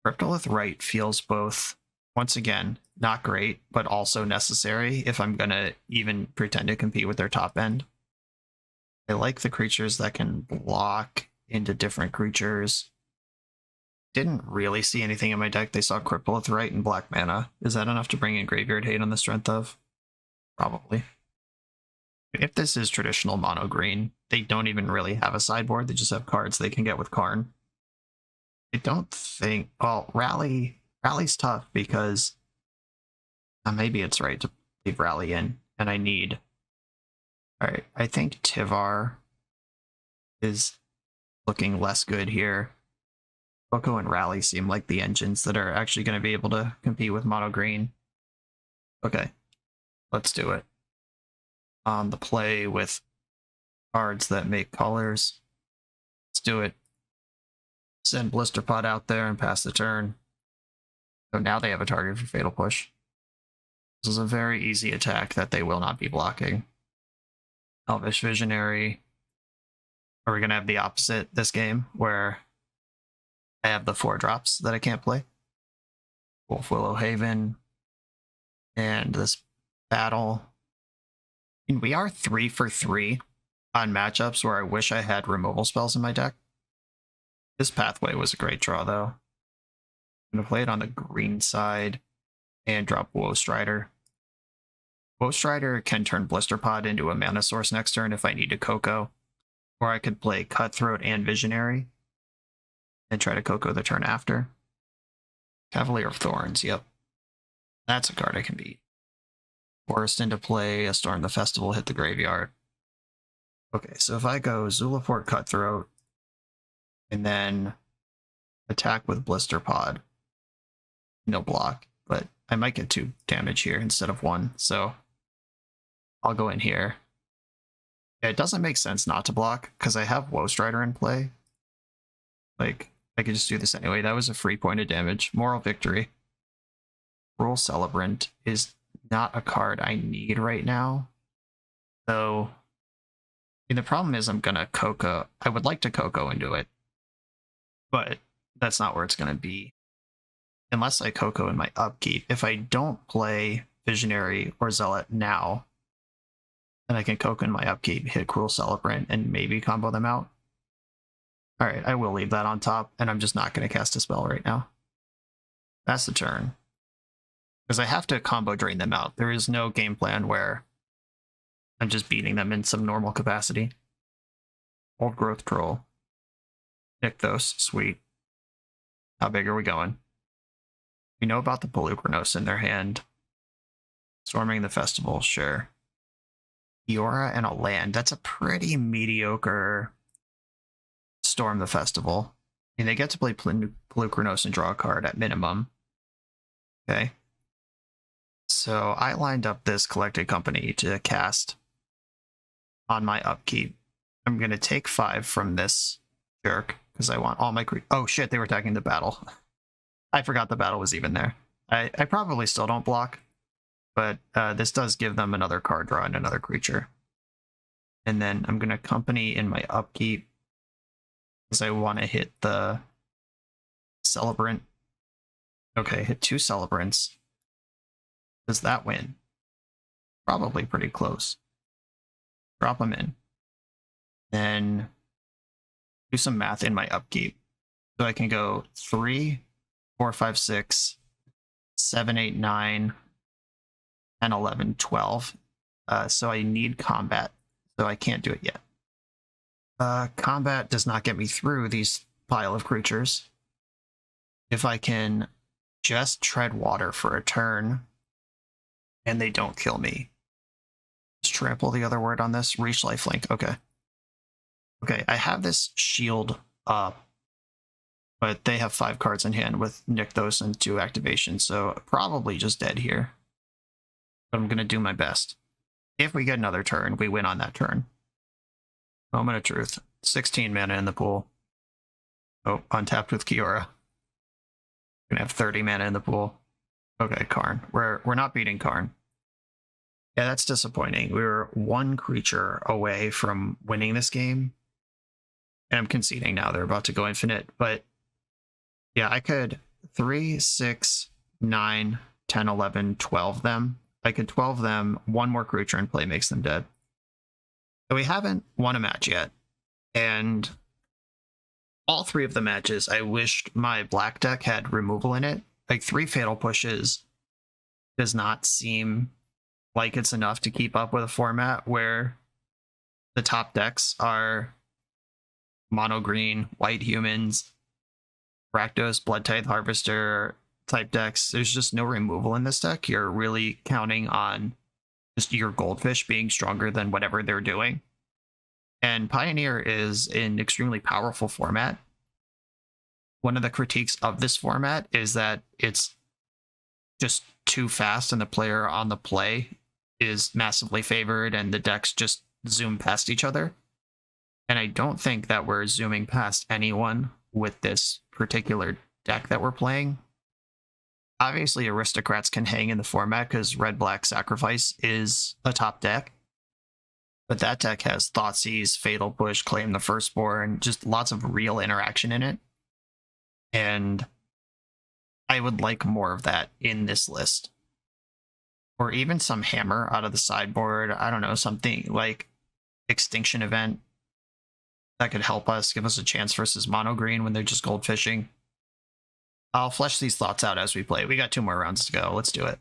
Cryptolith Rite feels both, once again, not great, but also necessary if I'm going to even pretend to compete with their top end. I like the creatures that can block into different creatures. Didn't really see anything in my deck. They saw Cryptolith Rite and black mana. Is that enough to bring in Graveyard Hate on the strength of? Probably. If this is traditional mono green, they don't even really have a sideboard. They just have cards they can get with Karn. I don't think... Well, Rally's tough because maybe it's right to leave Rally in, and I need... Alright, I think Tivar is looking less good here. CoCo and Rally seem like the engines that are actually going to be able to compete with mono green. Okay, let's do it. On the play with cards that make colors. Let's do it. Send Blisterpod out there and pass the turn. So now they have a target for Fatal Push. This is a very easy attack that they will not be blocking. Elvish Visionary. Are we going to have the opposite this game, where I have the 4-drops that I can't play? Wolf Willow Haven. And this battle. And we are 3 for 3 on matchups where I wish I had removal spells in my deck. This pathway was a great draw, though. I'm going to play it on the green side and drop Woe Strider. Ghostwriter can turn Blister Pod into a mana source next turn if I need to CoCo. Or I could play Cutthroat and Visionary and try to CoCo the turn after. Cavalier of Thorns, yep. That's a card I can beat. Forest into play, a Storm the Festival, hit the graveyard. Okay, so if I go Zulaport Cutthroat, and then attack with Blister Pod, no block, but I might get 2 damage here instead of 1, so I'll go in here. Yeah, it doesn't make sense not to block, because I have Ghostwriter in play. Like, I could just do this anyway. That was a free point of damage. Moral Victory. Cruel Celebrant is not a card I need right now. So, the problem is I'm gonna CoCo. I would like to CoCo into it, but that's not where it's gonna be. Unless I CoCo in my upkeep. If I don't play Visionary or Zealot now, then I can CoCo in my upkeep, hit Cruel Celebrant, and maybe combo them out. Alright, I will leave that on top, and I'm just not going to cast a spell right now. That's the turn. Because I have to combo drain them out. There is no game plan where I'm just beating them in some normal capacity. Old Growth Troll. Nykthos, sweet. How big are we going? We know about the Pelucranos in their hand. Storming the Festival, sure. Fiora and a land. That's a pretty mediocre Storm the Festival. I mean, they get to play Pelucranos and draw a card at minimum. Okay. So I lined up this Collected Company to cast on my upkeep. I'm going to take 5 from this jerk because I want all my... Oh shit, they were attacking the battle. I forgot the battle was even there. I probably still don't block, but this does give them another card draw and another creature. And then I'm going to Company in my upkeep because I want to hit the Celebrant. Okay, hit 2 Celebrants. Does that win? Probably pretty close. Drop them in. Then do some math in my upkeep. So I can go 3, 4, 5, 6, 7, 8, 9, 10, 11, 12. So I need combat, so I can't do it yet. Combat does not get me through these pile of creatures. If I can just tread water for a turn, and they don't kill me. Just trample the other word on this. Reach lifelink. Okay. Okay, I have this shield up, but they have 5 cards in hand with Nykthos and 2 activations, so probably just dead here. But I'm going to do my best. If we get another turn, we win on that turn. Moment of truth. 16 mana in the pool. Oh, untapped with Kiora. Gonna have 30 mana in the pool. Okay, Karn. We're not beating Karn. Yeah, that's disappointing. We were 1 creature away from winning this game. And I'm conceding now. They're about to go infinite. But yeah, I could 3, 6, 9, 10, 11, 12 them. I could 12 them. 1 more creature in play makes them dead. So we haven't won a match yet. And all 3 of the matches, I wished my black deck had removal in it. Like 3 Fatal Pushes does not seem like it's enough to keep up with a format where the top decks are mono green, white humans, Rakdos, Blood Tithe Harvester type decks. There's just no removal in this deck. You're really counting on just your Goldfish being stronger than whatever they're doing. And Pioneer is an extremely powerful format. One of the critiques of this format is that it's just too fast and the player on the play is massively favored and the decks just zoom past each other. And I don't think that we're zooming past anyone with this particular deck that we're playing. Obviously, Aristocrats can hang in the format because Red-Black Sacrifice is a top deck. But that deck has Thoughtseize, Fatal Push, Claim the Firstborn, just lots of real interaction in it. And I would like more of that in this list. Or even some hammer out of the sideboard. I don't know, something like Extinction Event that could help us, give us a chance versus mono green when they're just goldfishing. I'll flesh these thoughts out as we play. We got 2 more rounds to go. Let's do it.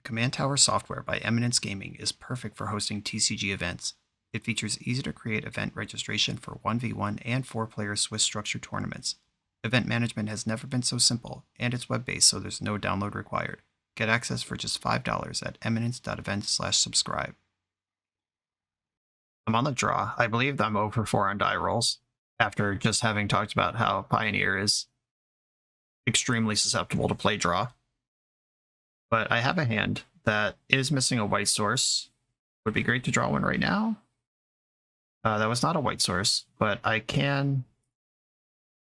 Command Tower software by Eminence Gaming is perfect for hosting TCG events. It features easy-to-create event registration for 1v1 and 4-player Swiss structured tournaments. Event management has never been so simple, and it's web-based, so there's no download required. Get access for just $5 at eminence.event/subscribe. I'm on the draw. I believe I'm 0 for 4 on die rolls, after just having talked about how Pioneer is extremely susceptible to play draw. But I have a hand that is missing a white source. Would be great to draw one right now. That was not a white source, but I can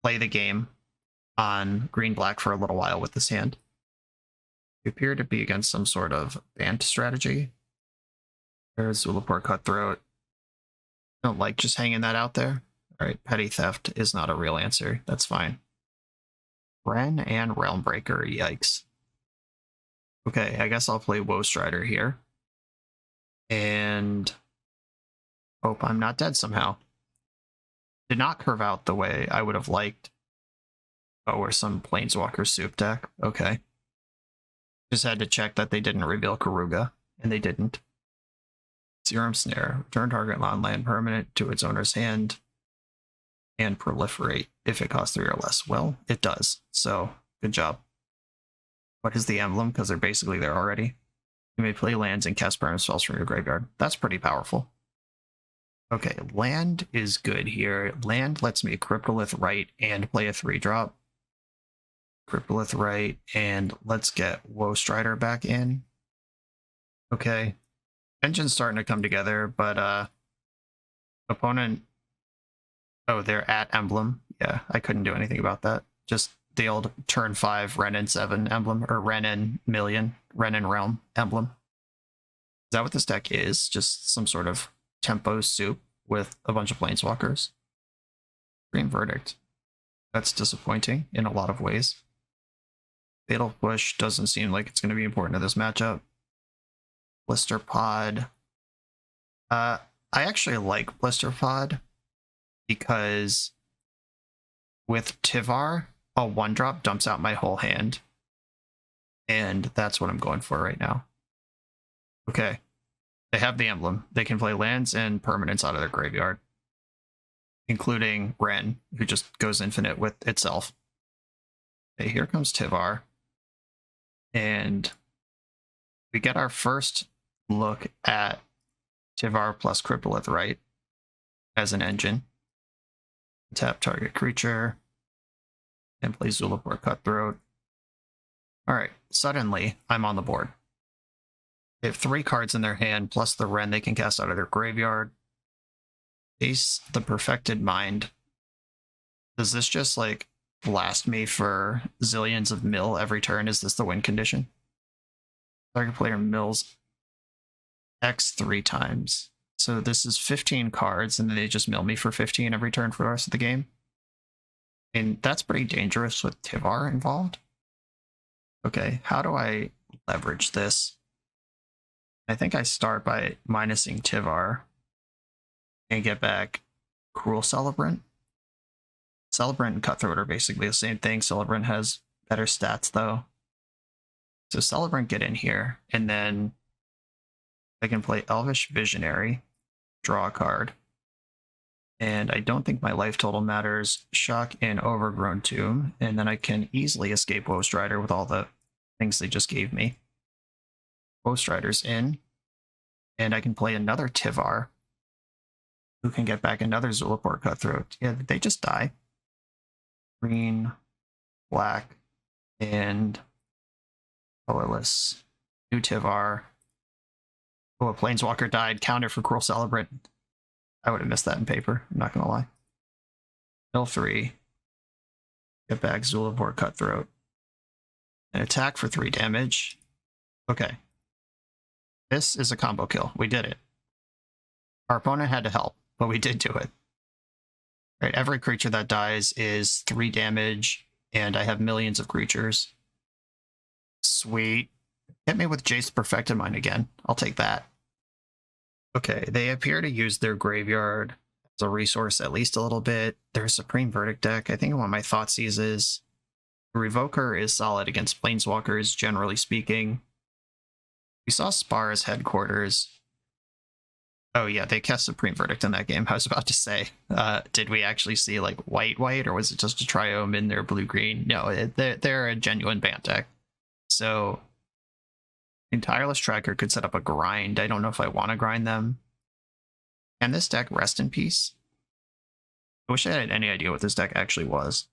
play the game on green-black for a little while with this hand. We appear to be against some sort of banned strategy. There's Zulaport Cutthroat. I don't like just hanging that out there. Alright, Petty Theft is not a real answer. That's fine. Wrenn and Realm Breaker, yikes. Okay, I guess I'll play Woestrider here. And hope I'm not dead somehow. Did not curve out the way I would have liked. Oh, or some Planeswalker soup deck. Okay. Just had to check that they didn't reveal Karuga, and they didn't. Serum Snare. Return target land permanent to its owner's hand and proliferate if it costs 3 or less. Well, it does, so good job. What is the emblem? Because they're basically there already. You may play lands and cast permanent spells from your graveyard. That's pretty powerful. Okay, land is good here. Land lets me Cryptolith Rite and play a 3-drop. Cryptolith Rite, and let's get Woestrider back in. Okay. Engine's starting to come together, but opponent... Oh, they're at emblem. Yeah, I couldn't do anything about that. Just the old turn 5 Wrenn and 7 emblem, or Wrenn and Million, Wrenn and Realm emblem. Is that what this deck is? Just some sort of tempo soup with a bunch of planeswalkers? Green Verdict. That's disappointing in a lot of ways. Fatal Push doesn't seem like it's going to be important to this matchup. Blister Pod. I actually like Blister Pod because with Tivar, a 1-drop dumps out my whole hand. And that's what I'm going for right now. Okay. They have the emblem. They can play lands and permanents out of their graveyard, including Wrenn, who just goes infinite with itself. Okay, here comes Tivar. And we get our first look at Tivar plus Cryptolith Rite as an engine. Tap target creature and play Zulaport Cutthroat. Alright, suddenly I'm on the board. They have 3 cards in their hand, plus the Wrenn they can cast out of their graveyard. Ace the Perfected Mind. Does this just, like, blast me for zillions of mill every turn? Is this the win condition? Target player mills X 3 times. So this is 15 cards, and then they just mill me for 15 every turn for the rest of the game. And that's pretty dangerous with Tivar involved. Okay, how do I leverage this? I think I start by minusing Tivar and get back Cruel Celebrant. Celebrant and Cutthroat are basically the same thing. Celebrant has better stats, though. So Celebrant get in here, and then I can play Elvish Visionary, draw a card. And I don't think my life total matters. Shock and Overgrown Tomb, and then I can easily escape Woestrider with all the things they just gave me. Woestrider's in, and I can play another Tivar, who can get back another Zulaport Cutthroat. Yeah, they just die. Green, black, and colorless. New Tivar. Oh, a Planeswalker died. Counter for Cruel Celebrant. I would have missed that in paper, I'm not going to lie. Mill 3. Get back Zulaport Cutthroat. An attack for 3 damage. Okay. This is a combo kill. We did it. Our opponent had to help, but we did do it. Right, every creature that dies is 3 damage, and I have millions of creatures. Sweet. Hit me with Jace Perfected Mind again. I'll take that. Okay, they appear to use their graveyard as a resource at least a little bit. Their Supreme Verdict deck, I think what my Thoughtseize is. Revoker is solid against Planeswalkers, generally speaking. We saw Spar's headquarters. Oh yeah, they cast Supreme Verdict in that game. I was about to say, did we actually see like white, or was it just a triome in their blue-green? No, they're a genuine ban deck. So Tireless Tracker could set up a grind. I don't know if I want to grind them. Can this deck rest in peace? I wish I had any idea what this deck actually was.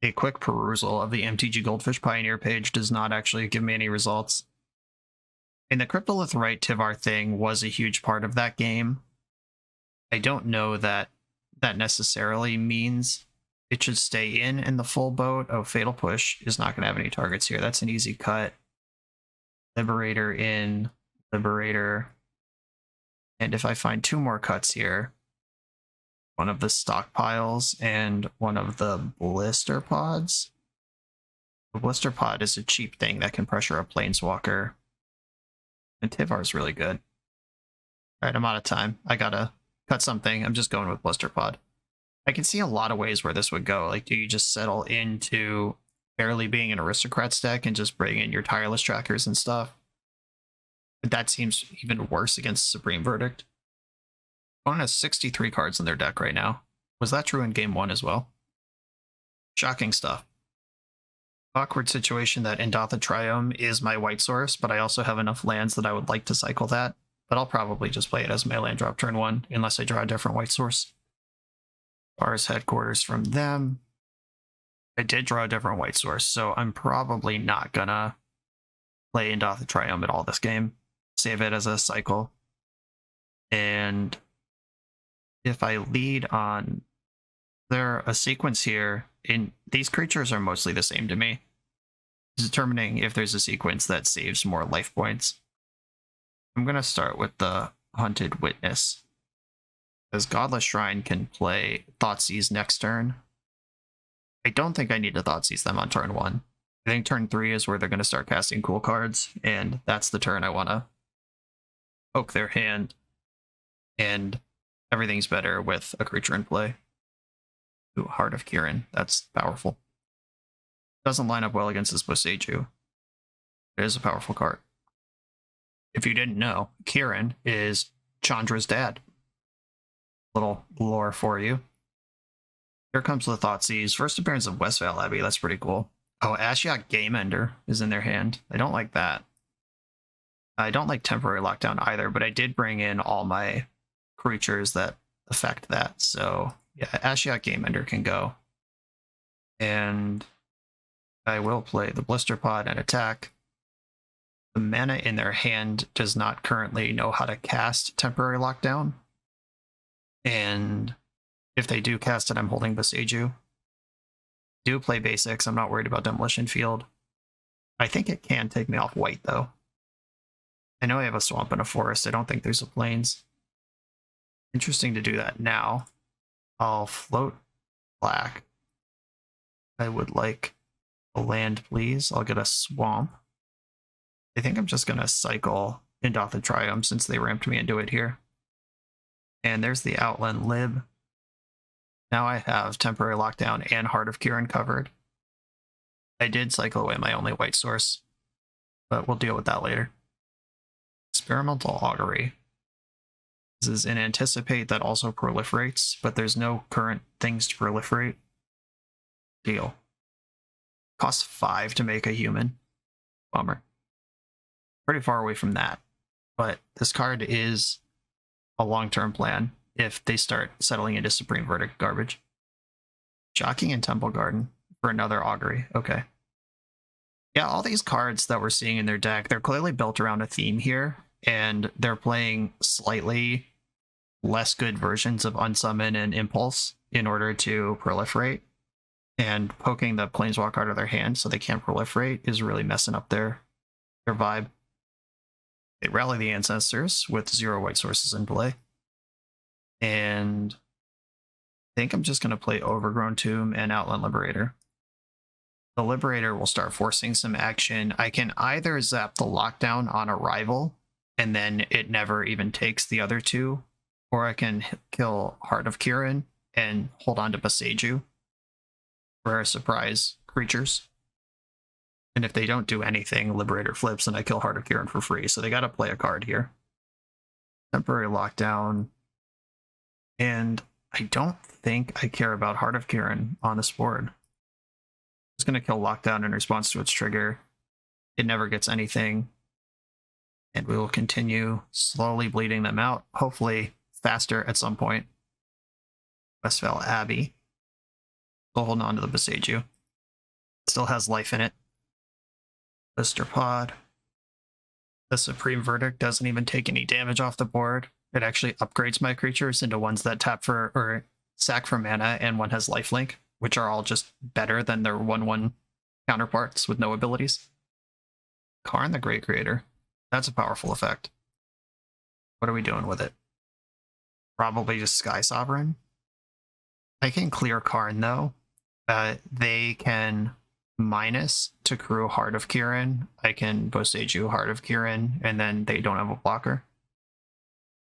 A quick perusal of the MTG Goldfish Pioneer page does not actually give me any results. And the Cryptolith Rite Tivar thing was a huge part of that game. I don't know that that necessarily means it should stay in the full boat. Oh, Fatal Push is not going to have any targets here. That's an easy cut. Liberator in, Liberator. And if I find 2 more cuts here, one of the stockpiles and one of the blister pods. The blister pod is a cheap thing that can pressure a planeswalker. And Tivar is really good. Alright, I'm out of time. I gotta cut something. I'm just going with blister pod. I can see a lot of ways where this would go. Like, do you just settle into barely being an Aristocrats deck and just bring in your Tireless Trackers and stuff? But that seems even worse against Supreme Verdict. Opponent has 63 cards in their deck right now. Was that true in game 1 as well? Shocking stuff. Awkward situation that Indotha Triome is my white source, but I also have enough lands that I would like to cycle that. But I'll probably just play it as my land drop turn 1, unless I draw a different white source. Bar's headquarters from them. I did draw a different white source, so I'm probably not gonna play Indotha Triome at all this game. Save it as a cycle. And if I lead on a sequence here, in these creatures are mostly the same to me. Determining if there's a sequence that saves more life points. I'm going to start with the Hunted Witness. Because Godless Shrine can play Thoughtseize next turn. I don't think I need to Thoughtseize them on turn 1. I think turn 3 is where they're going to start casting cool cards, and that's the turn I want to poke their hand, and everything's better with a creature in play. Ooh, Heart of Kirin. That's powerful. Doesn't line up well against this Boseiju. It is a powerful card. If you didn't know, Kirin is Chandra's dad. Little lore for you. Here comes the Thoughtseize. First appearance of Westvale Abbey. That's pretty cool. Oh, Ashiok Game Ender is in their hand. I don't like that. I don't like Temporary Lockdown either, but I did bring in all my creatures that affect that. So yeah, Ashiok Game Ender can go. And I will play the Blister Pod and attack. The mana in their hand does not currently know how to cast Temporary Lockdown. And if they do cast it, I'm holding Boseiju. Do play basics. I'm not worried about Demolition Field. I think it can take me off white, though. I know I have a swamp and a forest. I don't think there's a plains. Interesting to do that now. I'll float black. I would like a land, please. I'll get a swamp. I think I'm just going to cycle Indotha Triome since they ramped me into it here. And there's the Outland Lib. Now I have Temporary Lockdown and Heart of Kirin covered. I did cycle away my only white source, but we'll deal with that later. Experimental Augury. This is an Anticipate that also proliferates, but there's no current things to proliferate. Deal. Costs 5 to make a human. Bummer. Pretty far away from that, but this card is a long-term plan if they start settling into Supreme Verdict garbage. Shocking and Temple Garden for another Augury. Okay. Yeah, all these cards that we're seeing in their deck, they're clearly built around a theme here, and they're playing slightly less good versions of Unsummon and Impulse in order to proliferate. And poking the Planeswalker out of their hand so they can't proliferate is really messing up their vibe. They rally the Ancestors with 0 white sources in play. And I think I'm just going to play Overgrown Tomb and Outland Liberator. The Liberator will start forcing some action. I can either zap the Lockdown on arrival, and then it never even takes the other 2, or I can kill Heart of Kirin and hold on to Boseiju for surprise creatures. And if they don't do anything, Liberator flips and I kill Heart of Kiran for free. So they got to play a card here. Temporary lockdown. And I don't think I care about Heart of Kiran on this board. It's going to kill lockdown in response to its trigger. It never gets anything. And we will continue slowly bleeding them out, hopefully faster at some point. Westfell Abbey. Still holding on to the Boseiju. Still has life in it. Blister Pod. The Supreme Verdict doesn't even take any damage off the board. It actually upgrades my creatures into ones that tap for or sack for mana, and one has lifelink, which are all just better than their 1/1 counterparts with no abilities. Karn the Great Creator. That's a powerful effect. What are we doing with it? Probably just Sky Sovereign. I can clear Karn though. They can minus to crew Heart of Kiran. I can Boseiju Heart of Kiran, and then they don't have a blocker.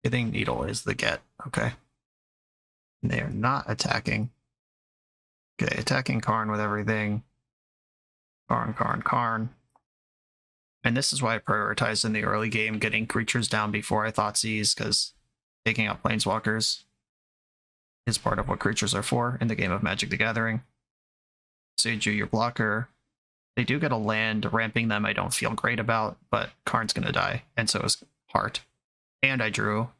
Pithing Needle is the get. Okay. And they are not attacking. Okay, attacking Karn with everything. Karn. And this is why I prioritized in the early game getting creatures down before I Thoughtseize, because taking out Planeswalkers is part of what creatures are for in the game of Magic the Gathering. Boseiju, your blocker. They do get a land. Ramping them I don't feel great about, but Karn's going to die, and so is Heart. And I drew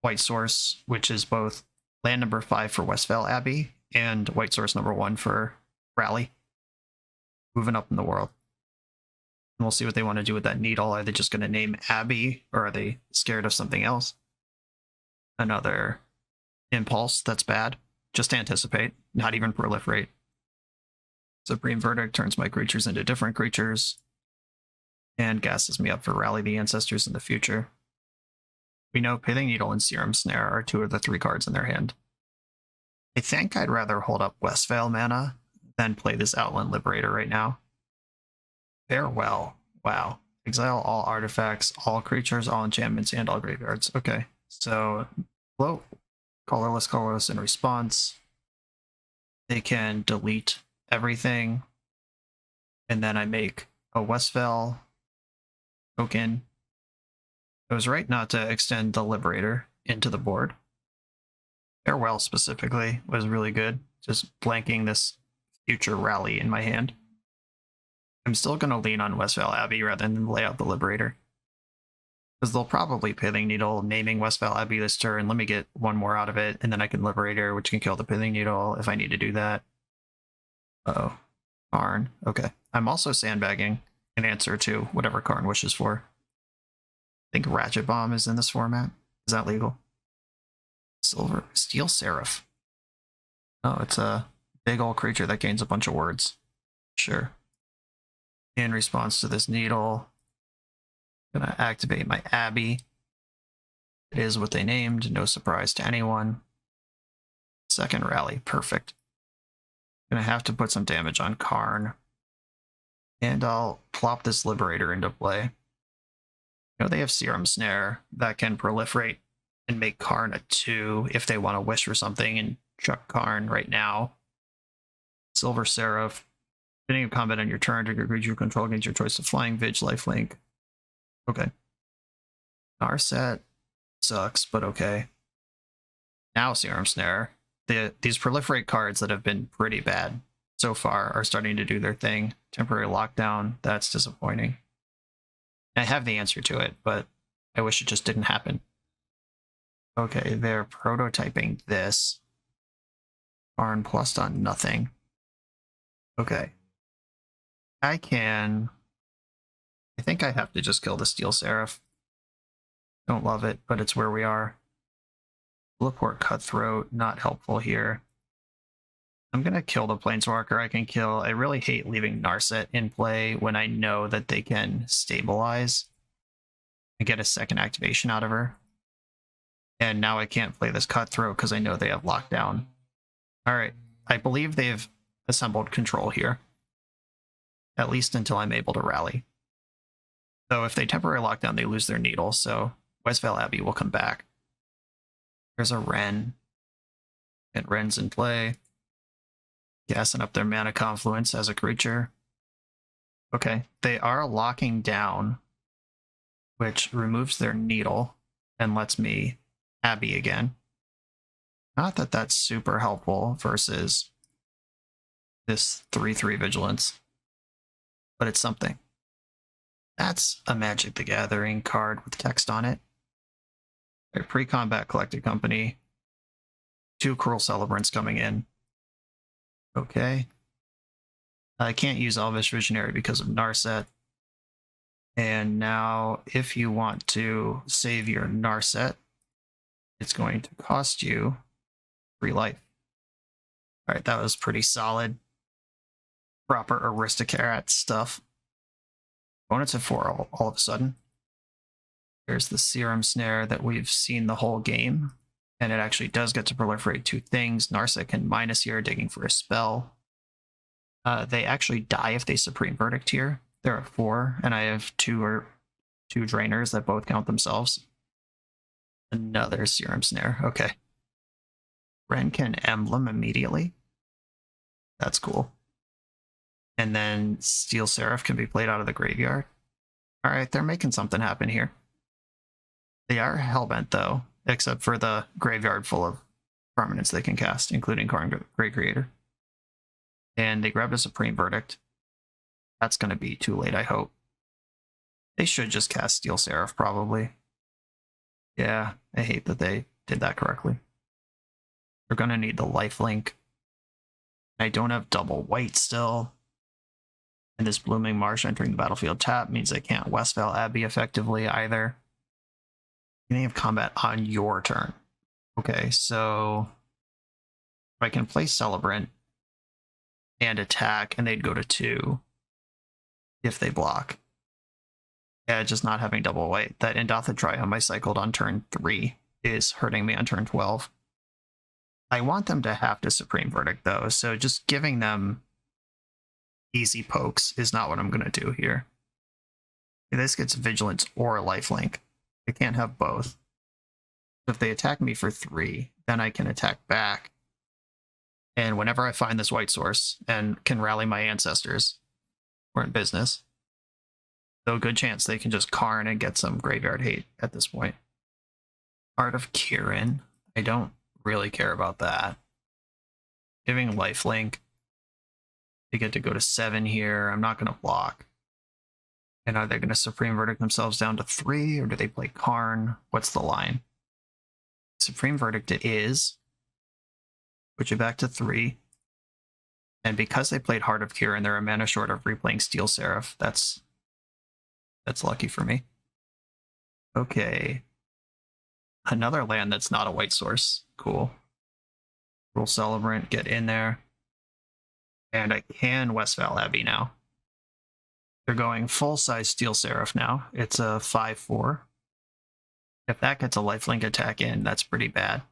White Source, which is both land number 5 for Westfell Abbey and White Source number 1 for Rally. Moving up in the world. And we'll see what they want to do with that needle. Are they just going to name Abbey, or are they scared of something else? Another impulse, that's bad. Just anticipate, not even proliferate. Supreme Verdict turns my creatures into different creatures and gasses me up for Rally the Ancestors in the future. We know Pithing Needle and Serum Snare are 2 of the 3 cards in their hand. I think I'd rather hold up Westfell mana than play this Outland Liberator right now. Farewell. Wow. Exile all artifacts, all creatures, all enchantments, and all graveyards. Okay, so float, colorless in response. They can delete everything, and then I make a Westfell token. I was right not to extend the Liberator into the board. Farewell specifically was really good, just blanking this future Rally in my hand. I'm still going to lean on Westfell Abbey rather than lay out the Liberator, because they'll probably Pithing Needle, naming Westfell Abbey this turn. Let me get one more out of it, and then I can Liberator, which can kill the Pithing Needle if I need to do that. Uh-oh. Karn. Okay. I'm also sandbagging an answer to whatever Karn wishes for. I think Ratchet Bomb is in this format. Is that legal? Steel Seraph. Oh, it's a big old creature that gains a bunch of words. Sure. In response to this needle, I'm gonna activate my Abbey. It is what they named, no surprise to anyone. Second Rally, perfect. Gonna have to put some damage on Karn. And I'll plop this Liberator into play. You know, they have Serum Snare that can proliferate and make Karn a 2 if they want to wish for something and chuck Karn right now. Silver Seraph. Beginning of combat on your turn, trigger creature you control against your choice of flying, Vig, lifelink. Okay. Narset sucks, but okay. Now Serum Snare. These proliferate cards that have been pretty bad so far are starting to do their thing. Temporary lockdown, that's disappointing. I have the answer to it, but I wish it just didn't happen. Okay, they're prototyping this. Karn plus on nothing. Okay. I think I have to just kill the Steel Seraph. Don't love it, but it's where we are. Teleport Cutthroat, not helpful here. I'm going to kill the Planeswalker I can kill. I really hate leaving Narset in play when I know that they can stabilize and get a second activation out of her. And now I can't play this Cutthroat because I know they have lockdown. Alright, I believe they've assembled control here. At least until I'm able to rally. So if they temporarily lock down, they lose their needle, so Westfell Abbey will come back. There's a Wrenn. And Wrenn's in play. Gassing up their mana confluence as a creature. Okay, they are locking down, which removes their needle and lets me Abby again. Not that that's super helpful versus this 3/3 vigilance, but it's something. That's a Magic the Gathering card with text on it. A pre-combat collected company. 2 Cruel Celebrants coming in. Okay. I can't use Elvish Visionary because of Narset. And now, if you want to save your Narset, it's going to cost you 3 life. All right, that was pretty solid. Proper aristocrat stuff. Going to 4 all of a sudden. There's the Serum Snare that we've seen the whole game. And it actually does get to proliferate 2 things. Narset can minus here, digging for a spell. They actually die if they Supreme Verdict here. There are 4, and I have 2 drainers that both count themselves. Another Serum Snare. Okay. Ren can Emblem immediately. That's cool. And then Steel Seraph can be played out of the graveyard. All right, they're making something happen here. They are Hellbent, though, except for the graveyard full of permanents they can cast, including Karn Great Creator. And they grabbed a Supreme Verdict. That's going to be too late, I hope. They should just cast Steel Seraph, probably. Yeah, I hate that they did that correctly. They're going to need the lifelink. I don't have double white still. And this Blooming Marsh entering the battlefield tap means I can't Westphal Abbey effectively either. Beginning of combat on your turn. Okay, so if I can play Celebrant and attack, and they'd go to 2 if they block. Yeah, just not having double white. That Endothed Trihome I cycled on turn 3 is hurting me on turn 12. I want them to have to Supreme Verdict, though, so just giving them easy pokes is not what I'm going to do here. This gets Vigilance or Lifelink. I can't have both. If they attack me for 3, then I can attack back. And whenever I find this white source and can rally my ancestors, we're in business. So good chance they can just Karn and get some graveyard hate at this point. Heart of Kirin. I don't really care about that. Giving lifelink. They get to go to 7 here. I'm not going to block. And are they going to Supreme Verdict themselves down to 3, or do they play Karn? What's the line? Supreme Verdict it is. Put you back to 3. And because they played Heart of Kirin, they're a mana short of replaying Steel Seraph. That's lucky for me. Okay. Another land that's not a white source. Cool. Cruel Celebrant, get in there. And I can Westphal Abbey now. They're going full-size Steel Seraph now. It's a 5/4. If that gets a lifelink attack in, that's pretty bad.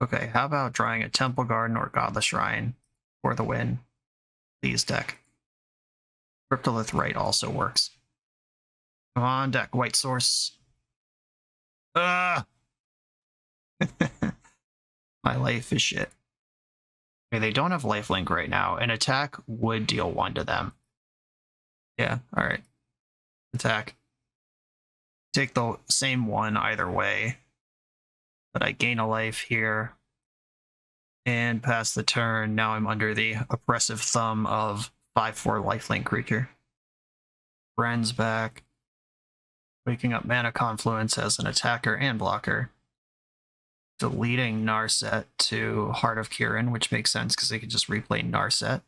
Okay, how about drawing a Temple Garden or Godless Shrine for the win? Please, deck. Cryptolith Rite also works. Come on, deck. White source. Ah! My life is shit. Okay, they don't have lifelink right now. An attack would deal 1 to them. Yeah, alright. Attack. Take the same 1 either way. But I gain a life here. And pass the turn. Now I'm under the oppressive thumb of 5/4 lifelink creature. Bren's back. Waking up Mana Confluence as an attacker and blocker. Deleting Narset to Heart of Kirin, which makes sense because they could just replay Narset.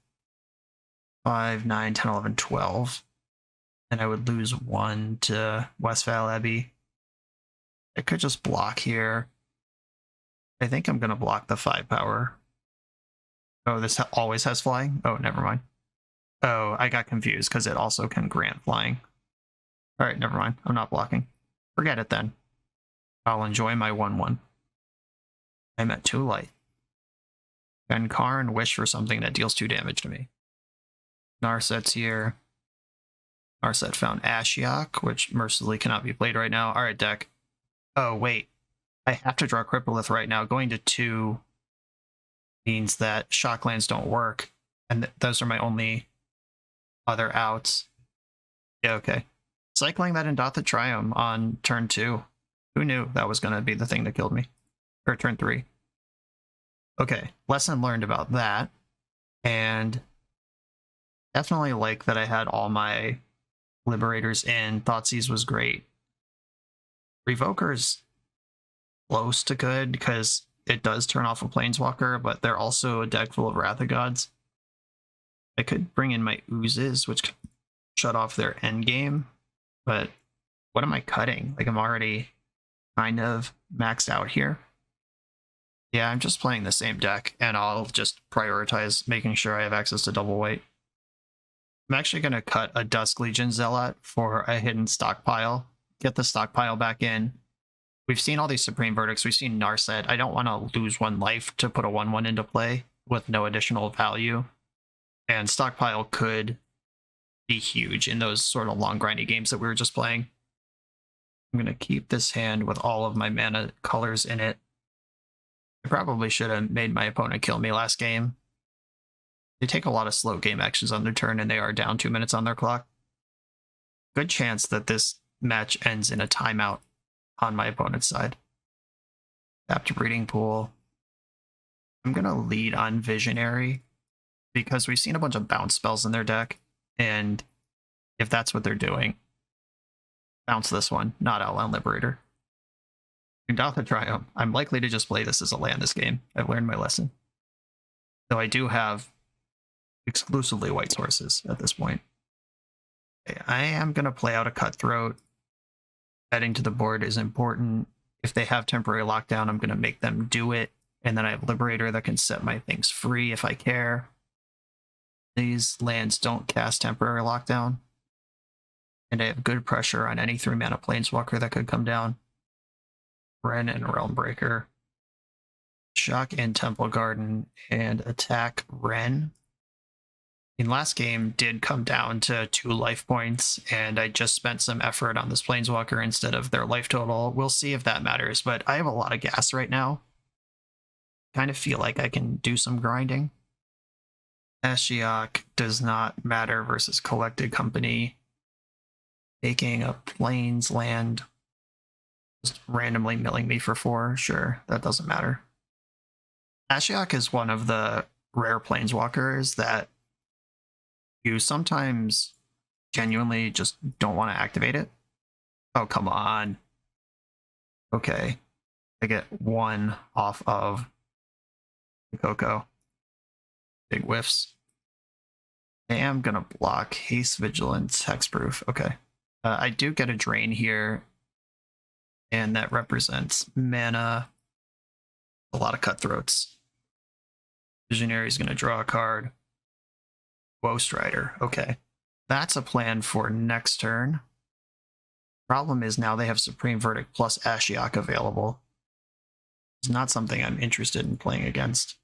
5, 9, 10, 11, 12. And I would lose 1 to Westphal Abbey. I could just block here. I think I'm going to block the 5 power. Oh, this always has flying? Oh, never mind. Oh, I got confused because it also can grant flying. Alright, never mind. I'm not blocking. Forget it then. I'll enjoy my 1/1. I'm at 2 life. And Karn wish for something that deals 2 damage to me. Narset's here. Narset found Ashiok, which mercilessly cannot be played right now. Alright, deck. Oh, wait. I have to draw Cryptolith right now. Going to 2 means that Shocklands don't work. And those are my only other outs. Yeah, okay. Cycling that Indotha Triumph on turn 2. Who knew that was going to be the thing that killed me? Or turn 3. Okay, lesson learned about that. And definitely like that I had all my Liberators in. Thoughtseize was great. Revoker's close to good because it does turn off a Planeswalker, but they're also a deck full of Wrath of Gods. I could bring in my Oozes, which could shut off their endgame, but what am I cutting? Like, I'm already kind of maxed out here. Yeah, I'm just playing the same deck, and I'll just prioritize making sure I have access to double white. I'm actually going to cut a Dusk Legion Zealot for a hidden stockpile. Get the stockpile back in. We've seen all these Supreme Verdicts. We've seen Narset. I don't want to lose 1 life to put a 1/1 into play with no additional value. And stockpile could be huge in those sort of long grindy games that we were just playing. I'm going to keep this hand with all of my mana colors in it. I probably should have made my opponent kill me last game. They take a lot of slow game actions on their turn, and they are down 2 minutes on their clock. Good chance that this match ends in a timeout on my opponent's side. Tapped Breeding Pool. I'm going to lead on Visionary because we've seen a bunch of bounce spells in their deck, and if that's what they're doing, bounce this one, not Outland Liberator. Indotha Triumph. I'm likely to just play this as a land this game. I've learned my lesson. Though I do have exclusively white sources at this point. Okay, I am going to play out a Cutthroat. Adding to the board is important. If they have temporary lockdown, I'm going to make them do it. And then I have Liberator that can set my things free if I care. These lands don't cast temporary lockdown. And I have good pressure on any 3-mana Planeswalker that could come down. Wrenn and Realmbreaker. Shock and Temple Garden and attack Wrenn. In last game did come down to 2 life points, and I just spent some effort on this Planeswalker instead of their life total. We'll see if that matters, but I have a lot of gas right now. Kind of feel like I can do some grinding. Ashiok does not matter versus Collected Company. Taking a Plains land, just randomly milling me for 4, sure, that doesn't matter. Ashiok is one of the rare Planeswalkers that you sometimes genuinely just don't want to activate it. Oh, come on. Okay. I get 1 off of the CoCo. Big whiffs. I am going to block Haste Vigilance, Hexproof. Okay. I do get a drain here, and that represents mana. A lot of Cutthroats. Visionary is going to draw a card. Ghostwriter. Okay. That's a plan for next turn. Problem is now they have Supreme Verdict plus Ashiok available. It's not something I'm interested in playing against.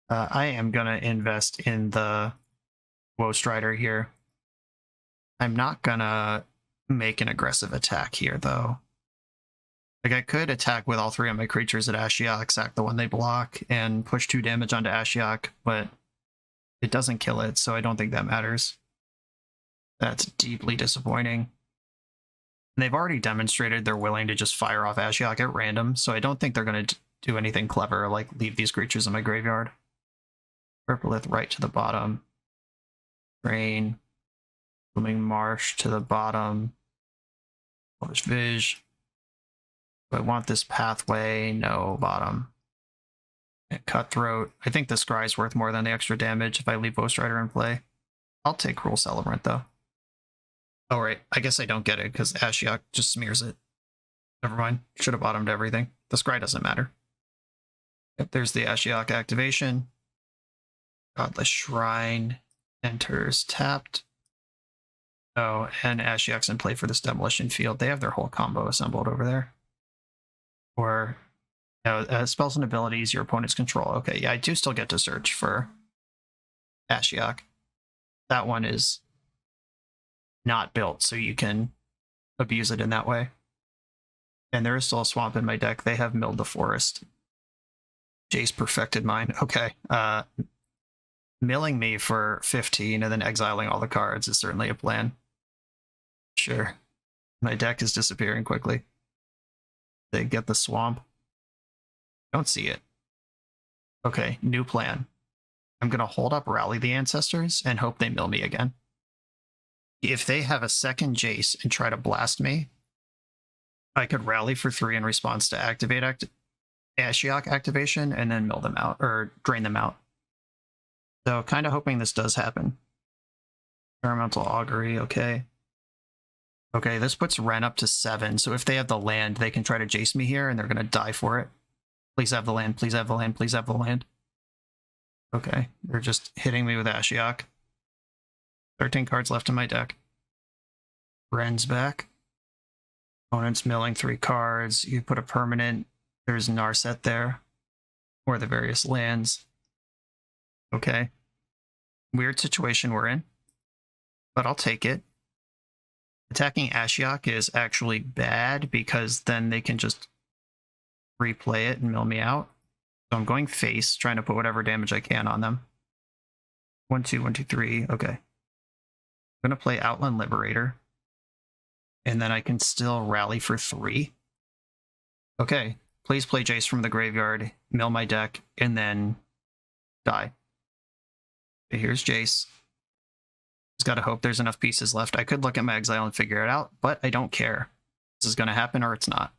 I am going to invest in the Ghostwriter here. I'm not going to make an aggressive attack here, though. Like, I could attack with all 3 of my creatures at Ashiok, sack the one they block, and push 2 damage onto Ashiok, but it doesn't kill it, so I don't think that matters. That's deeply disappointing. And they've already demonstrated they're willing to just fire off Ashiok at random, so I don't think they're going to do anything clever, like leave these creatures in my graveyard. Cryptolith Rite to the bottom. Drain. Blooming Marsh to the bottom. Publish Viz. Do I want this pathway? No, bottom. And Cutthroat. I think the Scry's worth more than the extra damage if I leave Ghostwriter in play. I'll take Cruel Celebrant, though. Oh, right. I guess I don't get it, because Ashiok just smears it. Never mind. Should have bottomed everything. The Scry doesn't matter. Yep, there's the Ashiok activation. Godless Shrine enters tapped. Oh, and Ashiok's in play for this Demolition Field. They have their whole combo assembled over there. Or spells and abilities your opponent's control. Okay, yeah, I do still get to search for Ashiok. That one is not built, so you can abuse it in that way. And there is still a swamp in my deck. They have milled the forest. Jace perfected mine. Okay. Milling me for 15 and then exiling all the cards is certainly a plan. Sure. My deck is disappearing quickly. They get the swamp. Don't see it. Okay, new plan. I'm going to hold up Rally the Ancestors and hope they mill me again. If they have a second Jace and try to blast me, I could Rally for 3 in response to activate Ashiok activation and then mill them out, or drain them out. So kind of hoping this does happen. Experimental Augury, okay. Okay, this puts Ren up to 7, so if they have the land, they can try to Jace me here, and they're going to die for it. Please have the land, please have the land, please have the land. Okay, they're just hitting me with Ashiok. 13 cards left in my deck. Ren's back. Opponent's milling 3 cards. You put a permanent. There's Narset there. Or the various lands. Okay. Weird situation we're in. But I'll take it. Attacking Ashiok is actually bad because then they can just replay it and mill me out. So I'm going face, trying to put whatever damage I can on them. 1, 2, 1, 2, 3. Okay. I'm going to play Outland Liberator. And then I can still rally for 3. Okay. Please play Jace from the graveyard, mill my deck, and then die. Okay, here's Jace. Just gotta hope there's enough pieces left. I could look at my exile and figure it out, but I don't care. This is gonna happen or it's not.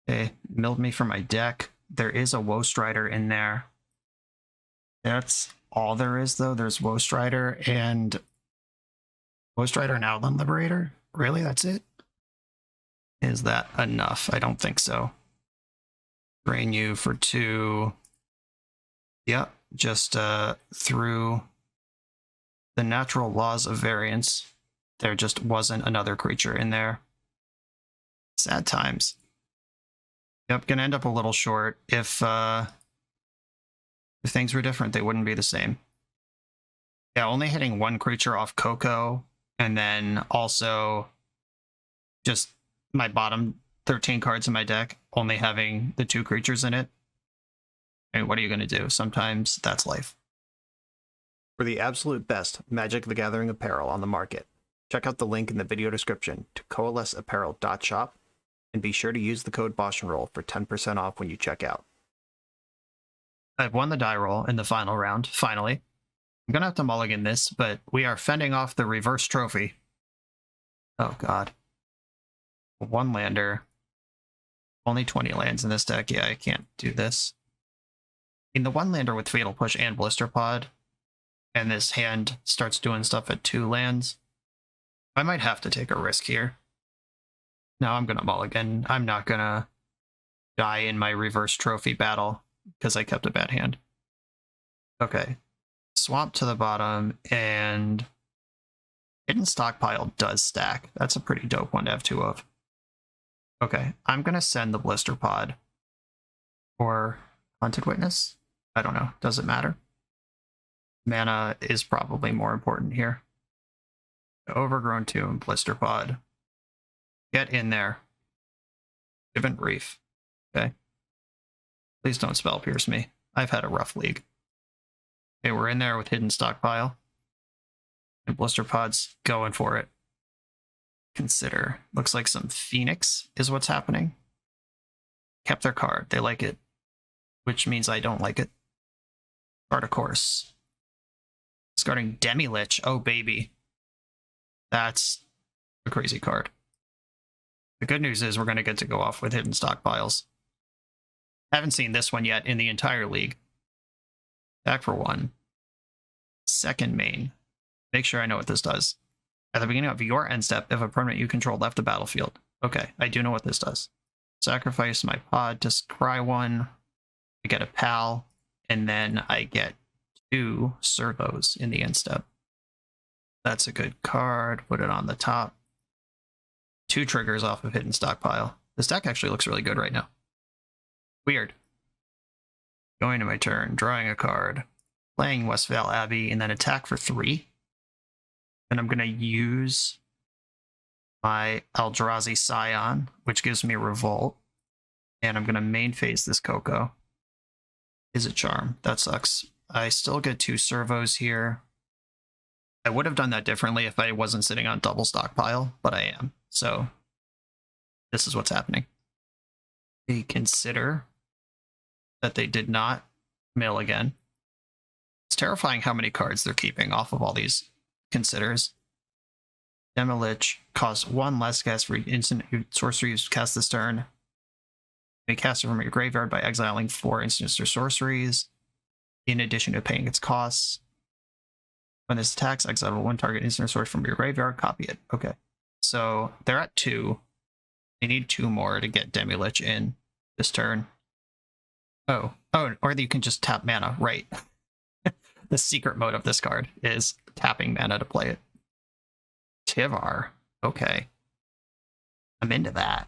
Okay, milled me for my deck. There is a Woe Strider in there. That's all there is, though. There's Woe Strider and Outland Liberator. Really, that's it? Is that enough? I don't think so. Drain you for 2. Yep, just through the natural laws of variance, there just wasn't another creature in there. Sad times. Yep, gonna end up a little short. If things were different, they wouldn't be the same. Yeah, only hitting 1 creature off CoCo, and then also just my bottom 13 cards in my deck, only having the 2 creatures in it. And what are you going to do? Sometimes that's life. For the absolute best Magic the Gathering apparel on the market, check out the link in the video description to coalesceapparel.shop, and be sure to use the code BoshNRoll for 10% off when you check out. I've won the die roll in the final round, finally. I'm going to have to mulligan this, but we are fending off the reverse trophy. Oh god. 1 lander. Only 20 lands in this deck. Yeah, I can't do this. In the 1 lander with Fatal Push and Blister Pod, and this hand starts doing stuff at 2 lands, I might have to take a risk here. No, I'm gonna mulligan. I'm not gonna die in my reverse trophy battle because I kept a bad hand. Okay. Swamp to the bottom, and Hidden Stockpile does stack. That's a pretty dope one to have 2 of. Okay, I'm gonna send the Blister Pod. Or Hunted Witness? I don't know. Does it matter? Mana is probably more important here. Overgrown Tomb, Blister Pod. Get in there. Given Reef. Okay. Please don't Spell Pierce me. I've had a rough league. Okay, we're in there with Hidden Stockpile. And Blister Pod's going for it. Consider. Looks like some Phoenix is what's happening. Kept their card. They like it. Which means I don't like it. Start a course. Discarding Demi-Lich. Oh, baby. That's a crazy card. The good news is we're going to get to go off with Hidden Stockpiles. Haven't seen this one yet in the entire league. Back for 1. Second main. Make sure I know what this does. At the beginning of your end step, if a permanent you control left the battlefield. Okay, I do know what this does. Sacrifice my pod to scry 1. I get a pal, and then I get 2 servos in the end step. That's a good card. Put it on the top. 2 triggers off of Hidden Stockpile. This deck actually looks really good right now. Weird. Going to my turn, drawing a card, playing Westvale Abbey, and then attack for 3. And I'm going to use my Eldrazi Scion, which gives me Revolt. And I'm going to main phase this CoCo. Is a charm. That sucks. I still get 2 servos here. I would have done that differently if I wasn't sitting on double stockpile, but I am. So this is what's happening. They consider that they did not mill again. It's terrifying how many cards they're keeping off of all these considers. Demilich costs 1 less cast for instant sorcery you cast this turn. You cast it from your graveyard by exiling 4 instants or sorceries, in addition to paying its costs. When this attacks, exile 1 target instant or sorcery from your graveyard, copy it. Okay. So they're at 2. They need 2 more to get Demilich in this turn. Oh, or you can just tap mana, right? The secret mode of this card is tapping mana to play it. Tivar. Okay. I'm into that.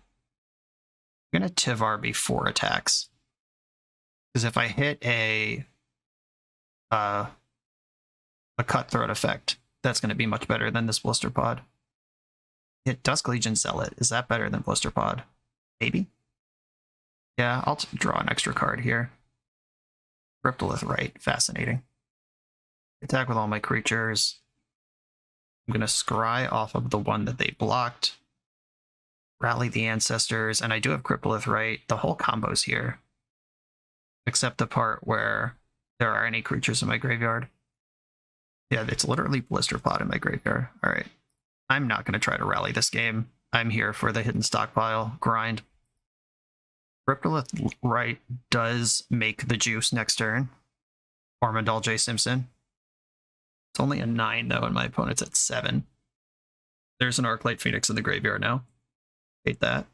I'm going to Tivar before attacks. Because if I hit a cutthroat effect, that's going to be much better than this Blister Pod. Hit Dusk Legion Zealot. Is that better than Blister Pod? Maybe? Yeah, I'll draw an extra card here. Cryptolith Rite. Fascinating. Attack with all my creatures. I'm going to scry off of the one that they blocked. Rally the Ancestors. And I do have Cryptolith Rite. The whole combo's here. Except the part where there are any creatures in my graveyard. Yeah, it's literally Blister Pod in my graveyard. Alright. I'm not going to try to rally this game. I'm here for the hidden stockpile grind. Cryptolith Rite does make the juice next turn. Ormondal J. Simpson. It's only a 9, though, and my opponent's at 7. There's an Arclight Phoenix in the graveyard now. Hate that.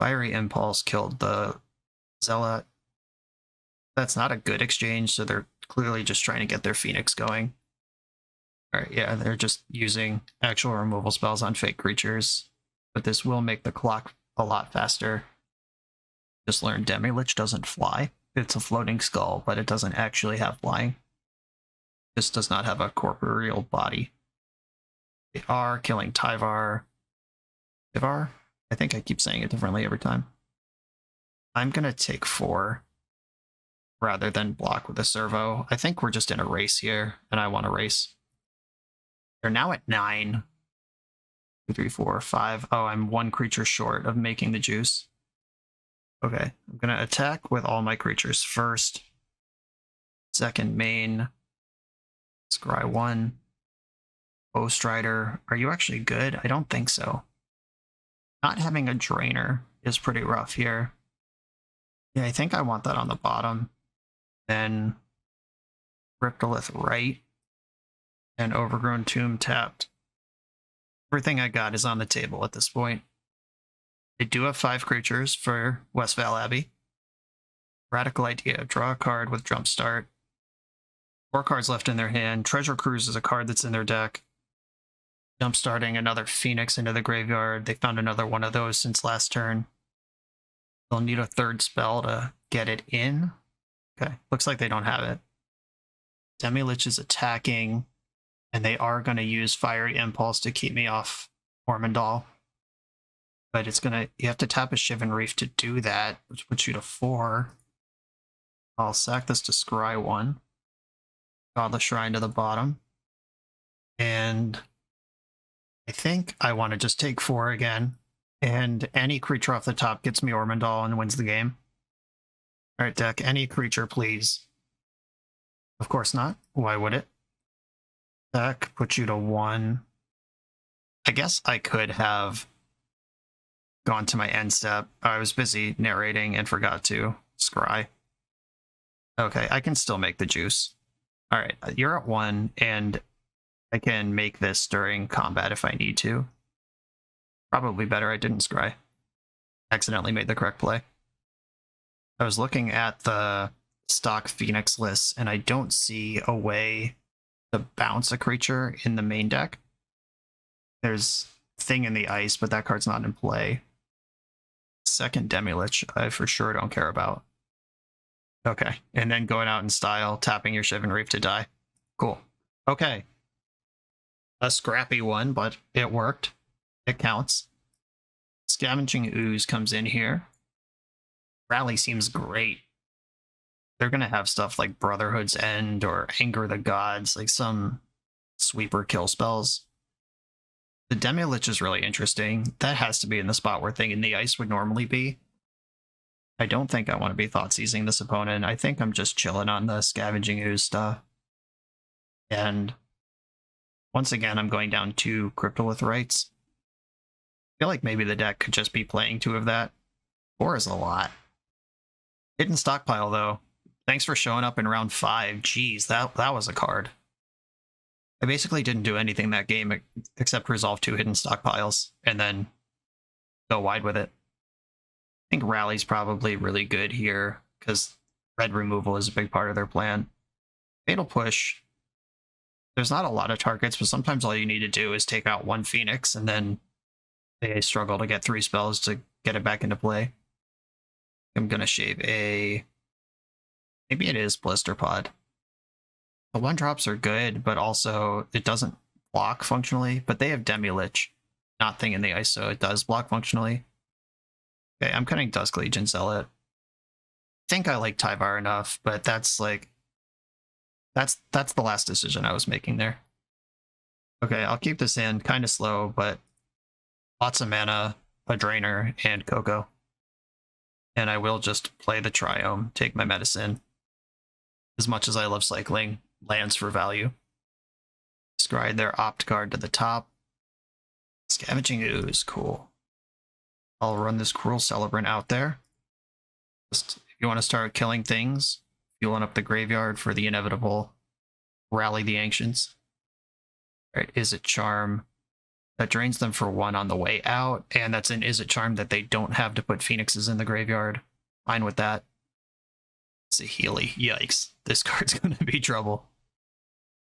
Fiery Impulse killed the Zealot. That's not a good exchange, so they're clearly just trying to get their Phoenix going. Alright, yeah, they're just using actual removal spells on fake creatures. But this will make the clock a lot faster. Just learned Demilich doesn't fly. It's a floating skull, but it doesn't actually have flying. This does not have a corporeal body. They are killing Tivar. Tivar? I think I keep saying it differently every time. I'm going to take 4 rather than block with a servo. I think we're just in a race here, and I want to race. They're now at 9. 2, 3, 4, 5. Oh, I'm 1 creature short of making the juice. Okay, I'm going to attack with all my creatures first. Second main. Scry 1. Strider. Are you actually good? I don't think so. Not having a drainer is pretty rough here. Yeah, I think I want that on the bottom. Then Cryptolith Rite and Overgrown Tomb tapped. Everything I got is on the table at this point. They do have 5 creatures for Westval Abbey. Radical idea. Draw a card with Jumpstart. 4 cards left in their hand. Treasure Cruise is a card that's in their deck. Jumpstarting another Phoenix into the graveyard. They found another one of those since last turn. They'll need a 3rd spell to get it in. Okay, looks like they don't have it. Demilich is attacking, and they are going to use Fiery Impulse to keep me off Ormondal. But it's gonna, you have to tap a Shivan Reef to do that, which puts you to 4. I'll sack this to scry 1. Godless Shrine to the bottom. And I think I want to just take 4 again. And any creature off the top gets me Ormondal and wins the game. Alright, deck, any creature, please. Of course not. Why would it? Deck, put you to 1. I guess I could have gone to my end step. I was busy narrating and forgot to scry. Okay, I can still make the juice. Alright, you're at 1, and I can make this during combat if I need to. Probably better I didn't scry. Accidentally made the correct play. I was looking at the stock Phoenix lists, and I don't see a way to bounce a creature in the main deck. There's Thing in the Ice, but that card's not in play. Second Demilich, I for sure don't care about. Okay, and then going out in style, tapping your Shivan Reef to die. Cool. Okay. A scrappy one, but it worked. It counts. Scavenging Ooze comes in here. Rally seems great. they're going to have stuff like Brotherhood's End or Anger the Gods, like some sweeper kill spells. The Demi-Lich is really interesting. That has to be in the spot where Thing in the Ice would normally be. I don't think I want to be thought seizing this opponent. I think I'm just chilling on the Scavenging Ooze stuff. And once again, I'm going down 2 Cryptolith Rites. I feel like maybe the deck could just be playing 2 of that. 4 is a lot. Hidden Stockpile, though. Thanks for showing up in round 5. Jeez, that was a card. I basically didn't do anything that game except resolve 2 Hidden Stockpiles and then go wide with it. I think Rally's probably really good here because red removal is a big part of their plan. Fatal Push. There's not a lot of targets, but sometimes all you need to do is take out 1 Phoenix and then they struggle to get 3 spells to get it back into play. I'm going to shave a... Maybe it is Blister Pod. The 1-drops are good, but also it doesn't block functionally, but they have Demi-Lich, not Thing in the Ice, so it does block functionally. Okay, I'm cutting Dusk Legion Zealot. I think I like Tyvar enough, but that's like... That's the last decision I was making there. Okay, I'll keep this in, kind of slow, but lots of mana, a Drainer, and CoCo. And I will just play the Triome, take my medicine. As much as I love cycling lands for value. Scry their opt card to the top. Scavenging Ooze, cool. I'll run this Cruel Celebrant out there. Just, if you want to start killing things, fueling up the graveyard for the inevitable Rally the Ancients. Alright, Izzet Charm. That drains them for 1 on the way out, and that's an Izzet Charm that they don't have to put Phoenixes in the graveyard. Fine with that. Saheeli, yikes. This card's gonna be trouble.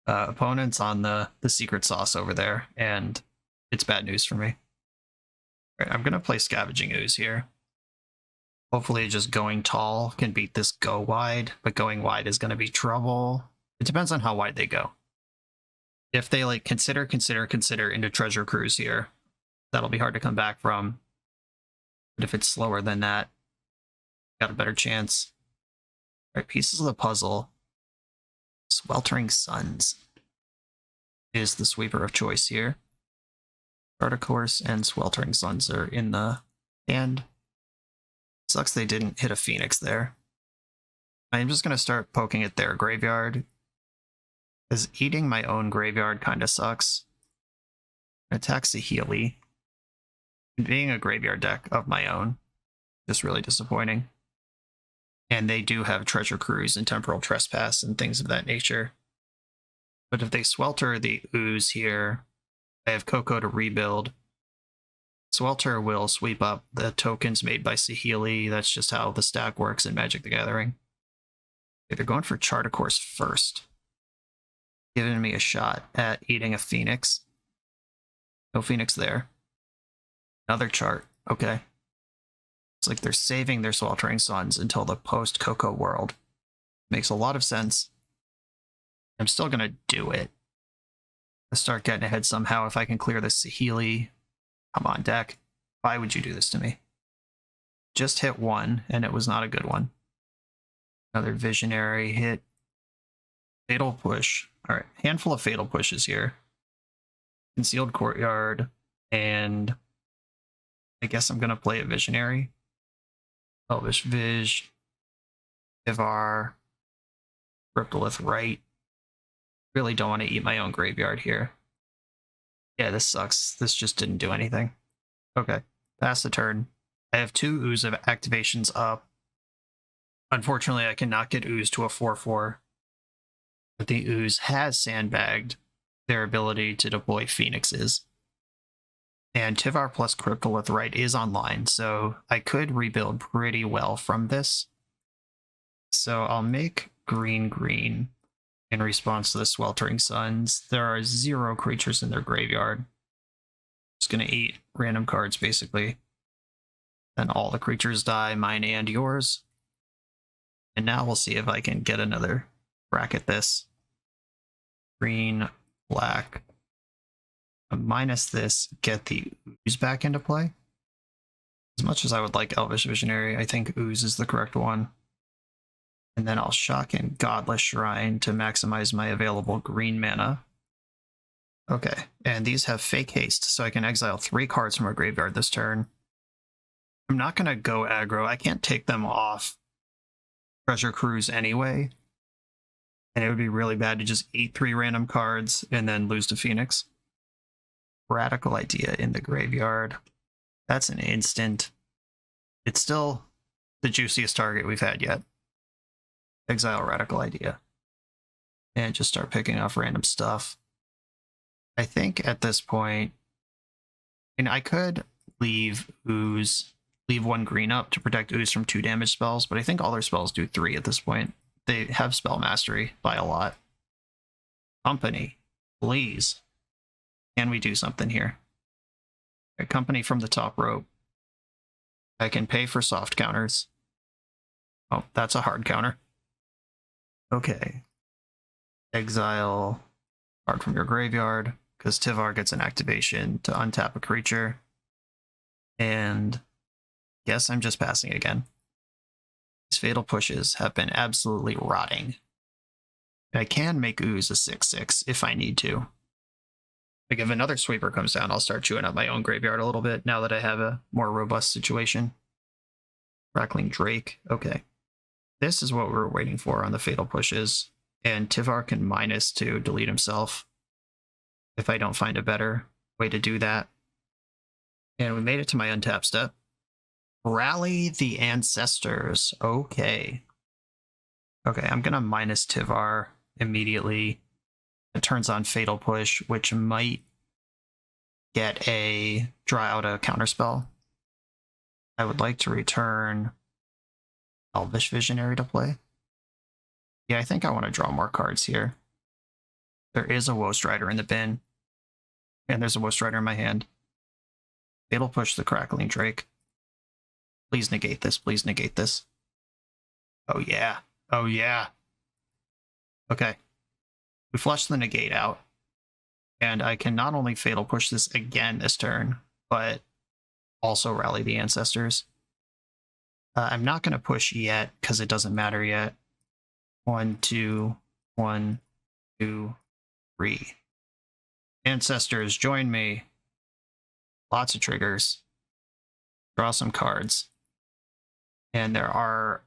Opponent's on the secret sauce over there, and it's bad news for me. Alright, I'm gonna play Scavenging Ooze here. Hopefully just going tall can beat this go wide, but going wide is gonna be trouble. It depends on how wide they go. If they like consider into Treasure Cruise here, that'll be hard to come back from. But if it's slower than that, got a better chance. All right, pieces of the puzzle. Sweltering Suns is the sweeper of choice here. Articourse and Sweltering Suns are in the hand. Sucks they didn't hit a Phoenix there. I'm just going to start poking at their graveyard, because eating my own graveyard kind of sucks. Attack Saheeli. Being a graveyard deck of my own is really disappointing. And they do have Treasure Cruise and Temporal Trespass and things of that nature. But if they Swelter the Ooze here, I have CoCo to rebuild. Swelter will sweep up the tokens made by Saheeli. That's just how the stack works in Magic the Gathering. Okay, they're going for Charticourse first. Giving me a shot at eating a Phoenix. No Phoenix there. Another chart. Okay. It's like they're saving their Sweltering Suns until the post-CoCo world. Makes a lot of sense. I'm still going to do it. Let's start getting ahead somehow if I can clear this Saheeli. Come on, deck. Why would you do this to me? Just hit 1, and it was not a good one. Another Visionary hit. Fatal Push. Alright, handful of Fatal Pushes here. Concealed Courtyard, and I guess I'm going to play a Visionary. Elvish Viz, Ivar, Cryptolith Rite. Really don't want to eat my own graveyard here. Yeah, this sucks. This just didn't do anything. Okay, pass the turn. I have 2 Ooze of activations up. Unfortunately, I cannot get Ooze to a 4/4. But the Ooze has sandbagged their ability to deploy Phoenixes. And Tyvar plus Cryptolith Rite is online, so I could rebuild pretty well from this. So I'll make green in response to the Sweltering Suns. There are 0 creatures in their graveyard. Just gonna eat random cards, basically. Then all the creatures die, mine and yours. And now we'll see if I can get another bracket this. Green, black. Minus this, get the Ooze back into play. As much as I would like Elvish Visionary, I think Ooze is the correct one. And then I'll shock in Godless Shrine to maximize my available green mana. Okay, and these have fake haste, so I can exile 3 cards from our graveyard this turn. I'm not going to go aggro. I can't take them off Treasure Cruise anyway. And it would be really bad to just eat 3 random cards and then lose to Phoenix. Radical Idea in the graveyard. That's an instant. It's still the juiciest target we've had yet. Exile Radical Idea. And just start picking off random stuff. I think at this point, and I could leave Ooze, leave 1 green up to protect Ooze from 2 damage spells, but I think all their spells do 3 at this point. They have spell mastery by a lot. Company, please. Can we do something here? A company from the top rope. I can pay for soft counters. Oh, that's a hard counter. Okay. Exile card from your graveyard, because Tivar gets an activation to untap a creature. And guess I'm just passing again. These fatal pushes have been absolutely rotting. I can make Ooze a 6/6 if I need to. Like if another sweeper comes down, I'll start chewing up my own graveyard a little bit now that I have a more robust situation. Crackling Drake. Okay. This is what we were waiting for on the fatal pushes. And Tivar can minus to delete himself if I don't find a better way to do that. And we made it to my untap step. Rally the Ancestors. Okay. Okay, I'm going to minus Tivar immediately. It turns on Fatal Push, which might get a draw out a counterspell. I would like to return Elvish Visionary to play. Yeah, I think I want to draw more cards here. There is a Woe Strider in the bin. And there's a Woe Strider in my hand. Fatal Push the Crackling Drake. Please negate this. Please negate this. Oh, yeah. Oh, yeah. Okay. We flush the negate out. And I can not only Fatal Push this again this turn, but also Rally the Ancestors. I'm not going to push yet, because it doesn't matter yet. 1, 2, 1, 2, 3. Ancestors, join me. Lots of triggers. Draw some cards. And there are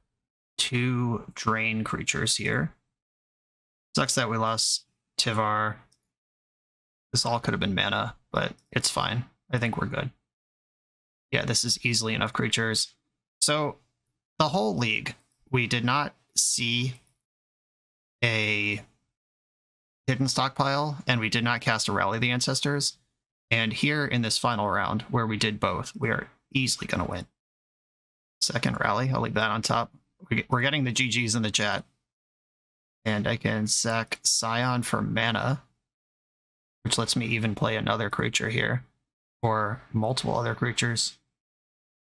2 drain creatures here. Sucks that we lost Tivar. This all could have been mana, but it's fine. I think we're good. Yeah, this is easily enough creatures. So, the whole league, we did not see a hidden stockpile, and we did not cast a Rally the Ancestors. And here in this final round, where we did both, we are easily going to win. Second Rally, I'll leave that on top. We're getting the GGs in the chat. And I can sack Scion for mana, which lets me even play another creature here, or multiple other creatures.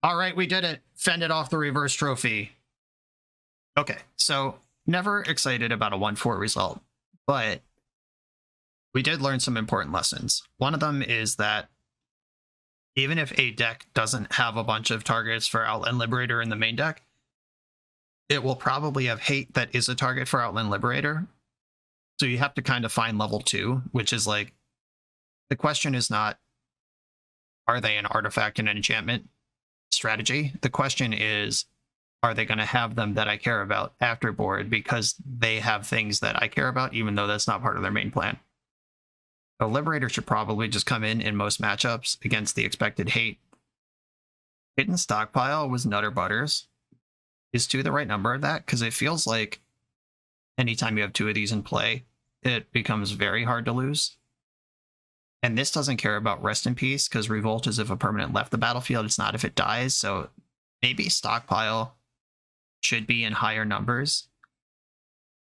All right, we did it. Fended off the reverse trophy. Okay, so never excited about a 1-4 result, but we did learn some important lessons. One of them is that even if a deck doesn't have a bunch of targets for Outland Liberator in the main deck, it will probably have hate that is a target for Outland Liberator. So you have to kind of find level 2, which is like, the question is not, are they an artifact and an enchantment strategy? The question is, are they going to have them that I care about after board because they have things that I care about, even though that's not part of their main plan? So Liberator should probably just come in most matchups against the expected hate. Hidden Stockpile was Nutter Butters. Is 2 the right number of that? Because it feels like anytime you have 2 of these in play, it becomes very hard to lose. And this doesn't care about Rest in Peace, because Revolt is if a permanent left the battlefield, it's not if it dies, so maybe Stockpile should be in higher numbers.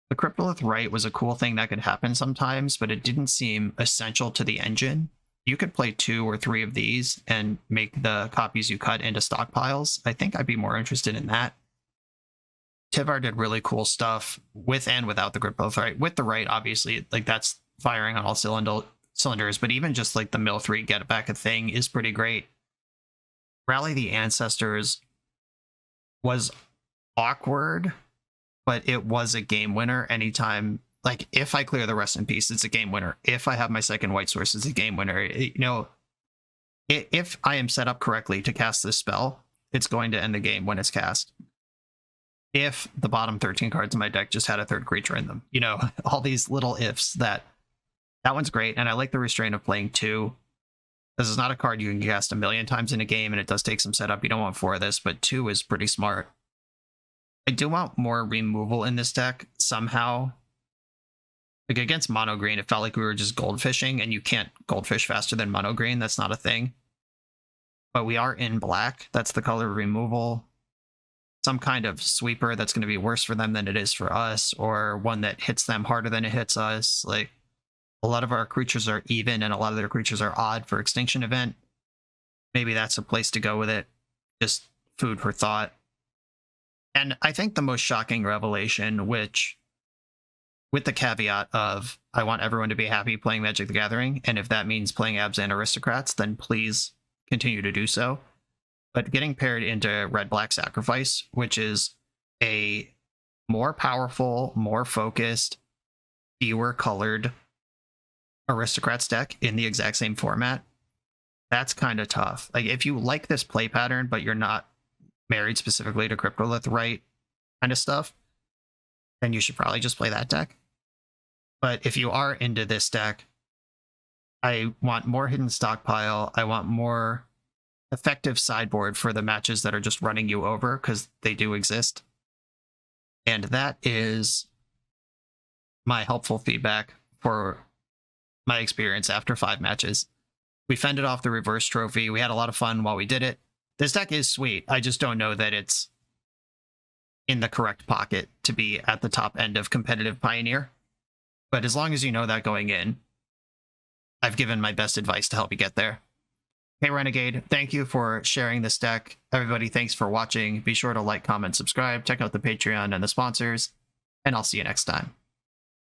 The Cryptolith Rite was a cool thing that could happen sometimes, but it didn't seem essential to the engine. You could play 2 or 3 of these and make the copies you cut into stockpiles. I think I'd be more interested in that. Tivar did really cool stuff with and without the Cryptolith Rite. With the Rite, obviously, like that's firing on all cylinders, but even just like the mill 3 get back a thing is pretty great. Rally the Ancestors was awkward but it was a game winner anytime. Like, if I clear the Rest in Peace, it's a game winner. If I have my second white source, it's a game winner. If I am set up correctly to cast this spell, it's going to end the game when it's cast. If the bottom 13 cards in my deck just had a third creature in them, all these little ifs. That one's great, and I like the restraint of playing 2. This is not a card you can cast a million times in a game, and it does take some setup. You don't want 4 of this, but 2 is pretty smart. I do want more removal in this deck somehow. Like, against mono green, it felt like we were just goldfishing, and you can't goldfish faster than mono green. That's not a thing. But we are in black. That's the color of removal. Some kind of sweeper that's going to be worse for them than it is for us, or one that hits them harder than it hits us. Like, a lot of our creatures are even, and a lot of their creatures are odd for Extinction Event. Maybe that's a place to go with it. Just food for thought. And I think the most shocking revelation, which, with the caveat of, I want everyone to be happy playing Magic the Gathering, and if that means playing Abzan Aristocrats, then please continue to do so. But getting paired into Red-Black Sacrifice, which is a more powerful, more focused, fewer colored Aristocrats deck in the exact same format, that's kind of tough. Like, if you like this play pattern, but you're not married specifically to Cryptolith Rite kind of stuff, then you should probably just play that deck. But if you are into this deck, I want more hidden stockpile. I want more effective sideboard for the matches that are just running you over, because they do exist. And that is my helpful feedback for my experience after 5 matches. We fended off the reverse trophy. We had a lot of fun while we did it. This deck is sweet. I just don't know that it's in the correct pocket to be at the top end of competitive Pioneer. But as long as you know that going in, I've given my best advice to help you get there. Hey Renegade, thank you for sharing this deck. Everybody, thanks for watching. Be sure to like, comment, subscribe, check out the Patreon and the sponsors, and I'll see you next time.